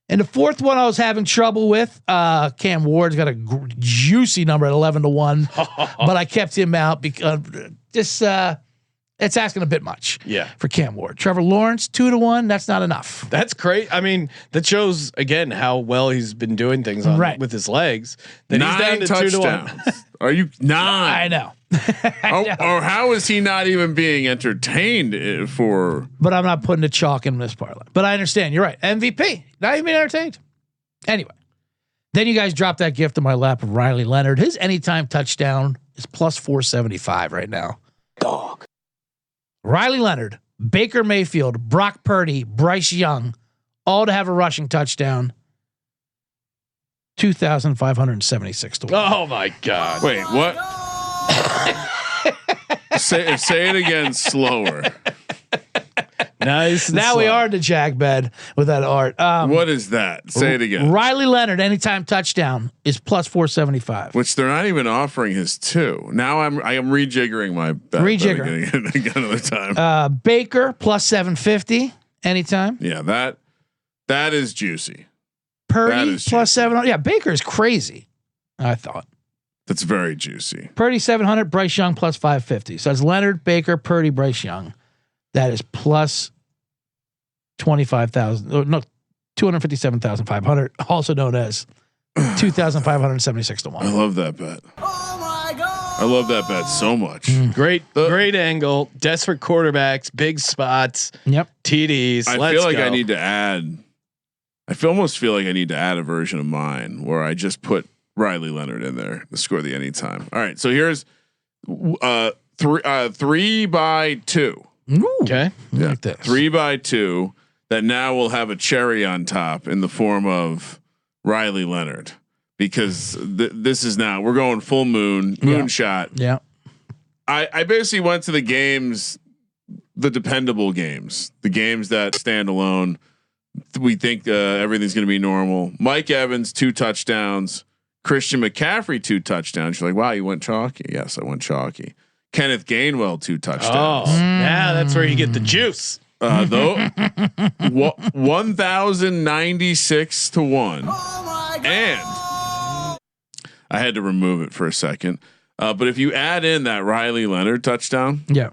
[SPEAKER 5] And the fourth one I was having trouble with, Cam Ward's got a juicy number at 11-1, but I kept him out because it's asking a bit much.
[SPEAKER 1] Yeah,
[SPEAKER 5] for Cam Ward. Trevor Lawrence 2-1. That's not enough.
[SPEAKER 1] That's great. I mean, that shows again how well he's been doing things with his legs. Then
[SPEAKER 4] 9
[SPEAKER 1] he's down to
[SPEAKER 4] touchdowns.
[SPEAKER 1] 2-1.
[SPEAKER 4] Are you 9?
[SPEAKER 5] I know.
[SPEAKER 4] Or how is he not even being entertained for?
[SPEAKER 5] But I'm not putting the chalk in this parlay. But I understand. You're right. MVP. Not even being entertained. Anyway, then you guys dropped that gift in my lap of Riley Leonard. His anytime touchdown is plus 475 right now.
[SPEAKER 3] Dog.
[SPEAKER 5] Riley Leonard, Baker Mayfield, Brock Purdy, Bryce Young, all to have a rushing touchdown. 2,576 to 1.
[SPEAKER 1] Oh my God!
[SPEAKER 4] Wait, what? say it again slower.
[SPEAKER 1] Nice.
[SPEAKER 5] Now
[SPEAKER 1] slow.
[SPEAKER 5] we are in the jag bed with that art.
[SPEAKER 4] What is that? Say it again.
[SPEAKER 5] Riley Leonard, anytime touchdown is plus 475.
[SPEAKER 4] Which they're not even offering his 2. Now I am rejiggering my bet.
[SPEAKER 5] Rejiggering
[SPEAKER 4] another time.
[SPEAKER 5] Baker plus 750 anytime.
[SPEAKER 4] Yeah, that is juicy.
[SPEAKER 5] Purdy plus 700. Yeah, Baker is crazy. I thought
[SPEAKER 4] that's very juicy.
[SPEAKER 5] Purdy 700, Bryce Young plus 550. So it's Leonard, Baker, Purdy, Bryce Young. That is plus 25,000. No, 257,500. Also known as 2,576 to 1.
[SPEAKER 4] I love that bet. Oh my God! I love that bet so much.
[SPEAKER 1] Great angle. Desperate quarterbacks, big spots.
[SPEAKER 5] Yep.
[SPEAKER 1] TDs.
[SPEAKER 4] I feel like I need to add. Almost feel like I need to add a version of mine where I just put Riley Leonard in there to score the anytime. All right, so here's 3x2.
[SPEAKER 5] Ooh,
[SPEAKER 1] okay,
[SPEAKER 5] yeah, like this.
[SPEAKER 4] 3x2 that now will have a cherry on top in the form of Riley Leonard because this is now we're going full moonshot.
[SPEAKER 5] Yeah.
[SPEAKER 4] I basically went to the games, the dependable games, the games that stand alone. We think everything's going to be normal. Mike Evans 2 touchdowns. Christian McCaffrey 2 touchdowns. You're like, wow, you went chalky. Yes, I went chalky. Kenneth Gainwell 2 touchdowns.
[SPEAKER 1] Oh, yeah, that's where you get the juice.
[SPEAKER 4] Though 1,096 to 1. Oh my God. And I had to remove it for a second. But if you add in that Riley Leonard touchdown,
[SPEAKER 5] yeah,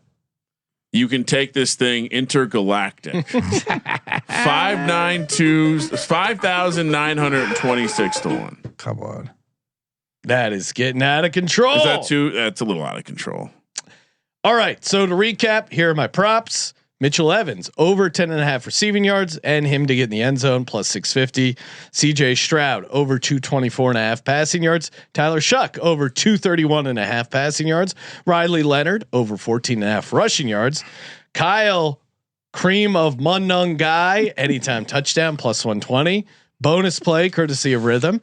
[SPEAKER 4] you can take this thing intergalactic. 5,926 to 1.
[SPEAKER 5] Come on.
[SPEAKER 1] That is getting out of control.
[SPEAKER 4] Is that too? That's a little out of control.
[SPEAKER 1] All right. So to recap, here are my props. Mitchell Evans over 10.5 receiving yards and him to get in the end zone plus 650. CJ Stroud over 224.5 passing yards. Tyler Shuck over 231.5 passing yards. Riley Leonard over 14.5 rushing yards. Kyle Cream of Munung Guy anytime touchdown plus 120. Bonus play courtesy of Rhythm.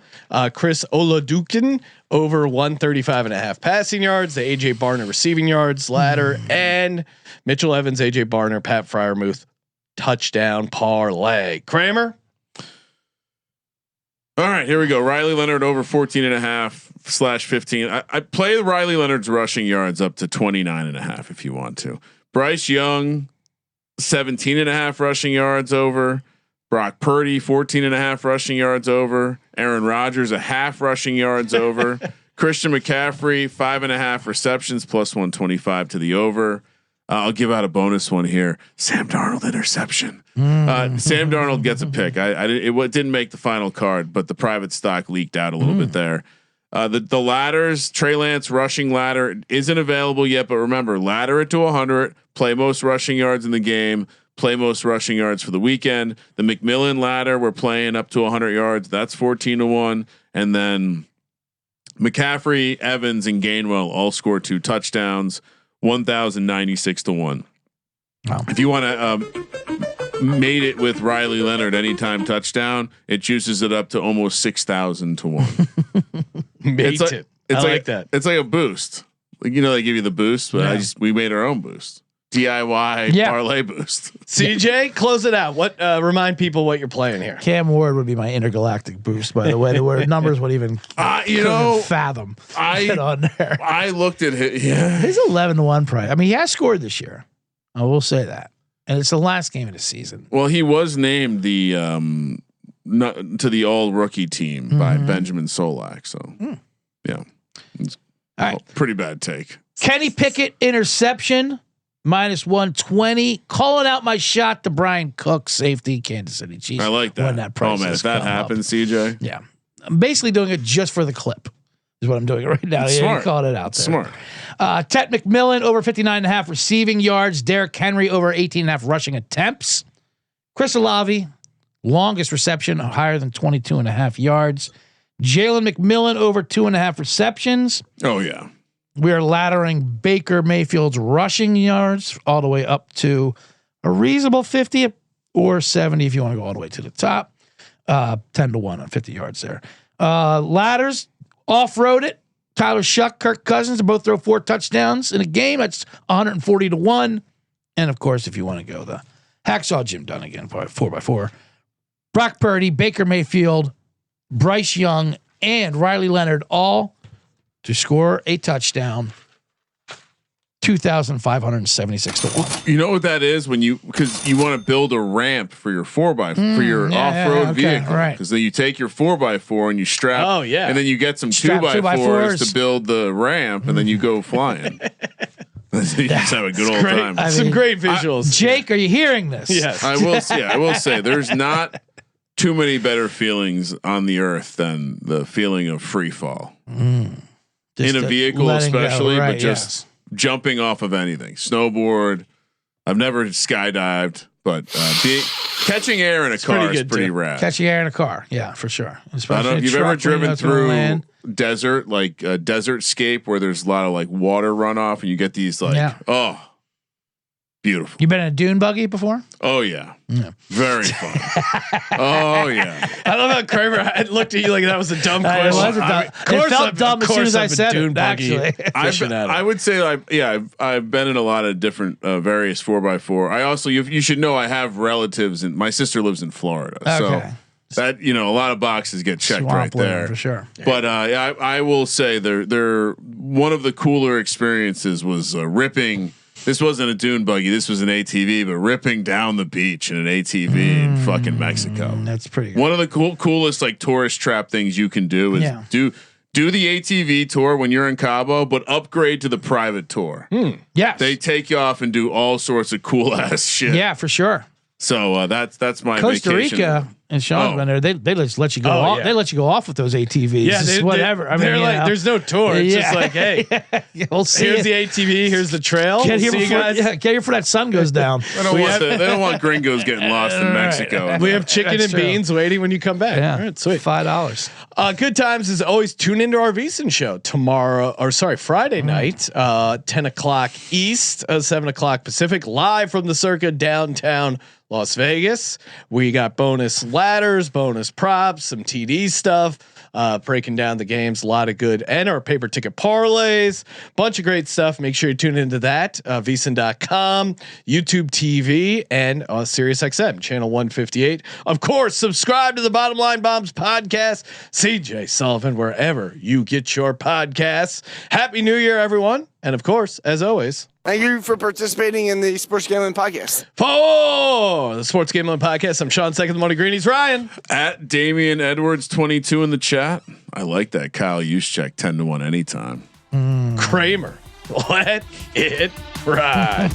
[SPEAKER 1] Chris Oladukin over 135.5 passing yards. The AJ Barner receiving yards ladder and Mitchell Evans, AJ Barner, Pat Fryermuth touchdown parlay. Kramer.
[SPEAKER 4] All right, here we go. Riley Leonard over 14.5/15. I play Riley Leonard's rushing yards up to 29.5 if you want to. Bryce Young 17.5 rushing yards over. Brock Purdy 14.5 rushing yards over. Aaron Rodgers 0.5 rushing yards over. Christian McCaffrey 5.5 receptions plus 125 to the over. I'll give out a bonus one here. Sam Darnold interception. Sam Darnold gets a pick. It didn't make the final card, but the private stock leaked out a little bit there. The ladders, Trey Lance rushing ladder isn't available yet, but remember, ladder it to 100. Play most rushing yards in the game. Play most rushing yards for the weekend. The McMillan ladder, we're playing up to 100 yards. That's 14 to 1. And then McCaffrey, Evans, and Gainwell all score 2 touchdowns. 1,096 to 1.
[SPEAKER 5] Wow.
[SPEAKER 4] If you want to mate it with Riley Leonard anytime touchdown, it juices it up to almost 6,000 to 1.
[SPEAKER 1] Mate it. I like that.
[SPEAKER 4] It's like a boost. Like, they give you the boost, but we made our own boost. DIY parlay boost.
[SPEAKER 1] CJ, close it out. What remind people what you're playing here?
[SPEAKER 5] Cam Ward would be my intergalactic boost, by the way. The numbers would even fathom. On there.
[SPEAKER 4] I looked at it. Yeah,
[SPEAKER 5] he's 11-1 price. I mean, he has scored this year. I will say that, and it's the last game of the season.
[SPEAKER 4] Well, he was named the to the All Rookie team by Benjamin Solak. So yeah, it's
[SPEAKER 5] all right.
[SPEAKER 4] Pretty bad take.
[SPEAKER 5] Kenny Pickett interception. -120. Calling out my shot to Brian Cook, safety, Kansas City Chiefs.
[SPEAKER 4] I like that.
[SPEAKER 5] When that price
[SPEAKER 4] if that happens, CJ.
[SPEAKER 5] Yeah. I'm basically doing it just for the clip, is what I'm doing right now.
[SPEAKER 4] Smart.
[SPEAKER 5] Calling it out there.
[SPEAKER 4] Smart.
[SPEAKER 5] Ted McMillan over 59.5 receiving yards. Derrick Henry over 18.5 rushing attempts. Chris Olave, longest reception, higher than 22.5 yards. Jalen McMillan over 2.5 receptions.
[SPEAKER 4] Oh, yeah.
[SPEAKER 5] We are laddering Baker Mayfield's rushing yards all the way up to a reasonable 50 or 70 if you want to go all the way to the top. 10-1 on 50 yards there. Ladders, off-road it. Tyler Shuck, Kirk Cousins both throw 4 touchdowns in a game. That's 140-1. And, of course, if you want to go the Hacksaw Jim Dunnigan, 4x4. Brock Purdy, Baker Mayfield, Bryce Young, and Riley Leonard all to score a touchdown, 2,576-1.
[SPEAKER 4] You know what that is because you want to build a ramp for your 4x for your off-road vehicle,
[SPEAKER 5] right?
[SPEAKER 4] Because then you take your 4x4 and you strap, and then you get some 2x4s to build the ramp, and then you go flying. You just have a good old time.
[SPEAKER 1] I mean, some great visuals.
[SPEAKER 5] Jake, are you hearing this?
[SPEAKER 1] Yes,
[SPEAKER 4] I will. I will say there's not too many better feelings on the earth than the feeling of free fall. In a vehicle especially, but just jumping off of anything. Snowboard. I've never skydived, but catching air in a car is pretty rad.
[SPEAKER 5] Catching air in a car. Yeah, for sure. Especially
[SPEAKER 4] I don't know if you've ever driven through desert, like a desertscape where there's a lot of like water runoff and you get these beautiful.
[SPEAKER 5] You been in a dune buggy before?
[SPEAKER 4] Oh yeah. Very fun. Oh yeah.
[SPEAKER 1] I love how Kramer looked at you like that was a dumb question.
[SPEAKER 5] It felt dumb as soon as I said it. Actually,
[SPEAKER 4] I would say I've been in a lot of different various 4x4. I also you should know I have relatives and my sister lives in Florida, so that a lot of boxes get checked right there
[SPEAKER 5] for sure.
[SPEAKER 4] But I will say they're one of the cooler experiences was ripping. This wasn't a dune buggy. This was an ATV, but ripping down the beach in an ATV in fucking Mexico.
[SPEAKER 5] That's pretty good.
[SPEAKER 4] One of the coolest like tourist trap things you can do is do the ATV tour when you're in Cabo, but upgrade to the private tour.
[SPEAKER 5] Yes.
[SPEAKER 4] They take you off and do all sorts of cool ass shit.
[SPEAKER 5] Yeah, for sure.
[SPEAKER 4] So that's my
[SPEAKER 5] Costa
[SPEAKER 4] vacation.
[SPEAKER 5] Rica and Sean's been there. They just let you go off. Yeah. They let you go off with those ATVs.
[SPEAKER 1] Yeah,
[SPEAKER 5] whatever.
[SPEAKER 1] They're like, there's no tour. It's just like, hey,
[SPEAKER 5] we'll see.
[SPEAKER 1] Here's the ATV. Here's the trail.
[SPEAKER 5] Get here before that sun goes down.
[SPEAKER 4] They don't want gringos getting lost in Mexico.
[SPEAKER 1] We have chicken and beans waiting when you come back.
[SPEAKER 5] Yeah.
[SPEAKER 1] All right, sweet.
[SPEAKER 5] $5.
[SPEAKER 1] Good times as always. Tune into our VSiN show Friday night, 10 o'clock East, 7 o'clock Pacific, live from the Circa downtown Las Vegas. We got bonus ladders, bonus props, some TD stuff, breaking down the games, a lot of good, and our paper ticket parlays, bunch of great stuff. Make sure you tune into that, VSiN.com, YouTube TV, and SiriusXM channel 158. Of course, subscribe to the Bottom Line Bombs podcast, CJ Sullivan, wherever you get your podcasts. Happy New Year, everyone. And of course, as always,
[SPEAKER 6] thank you for participating in the Sports Gambling Podcast.
[SPEAKER 1] For the Sports Gambling Podcast, I'm Sean Second, the Money Greenies. Ryan
[SPEAKER 4] at Damian Edwards 22 in the chat. I like that. Kyle Juszczyk 10-1 anytime.
[SPEAKER 1] Kramer, let it ride.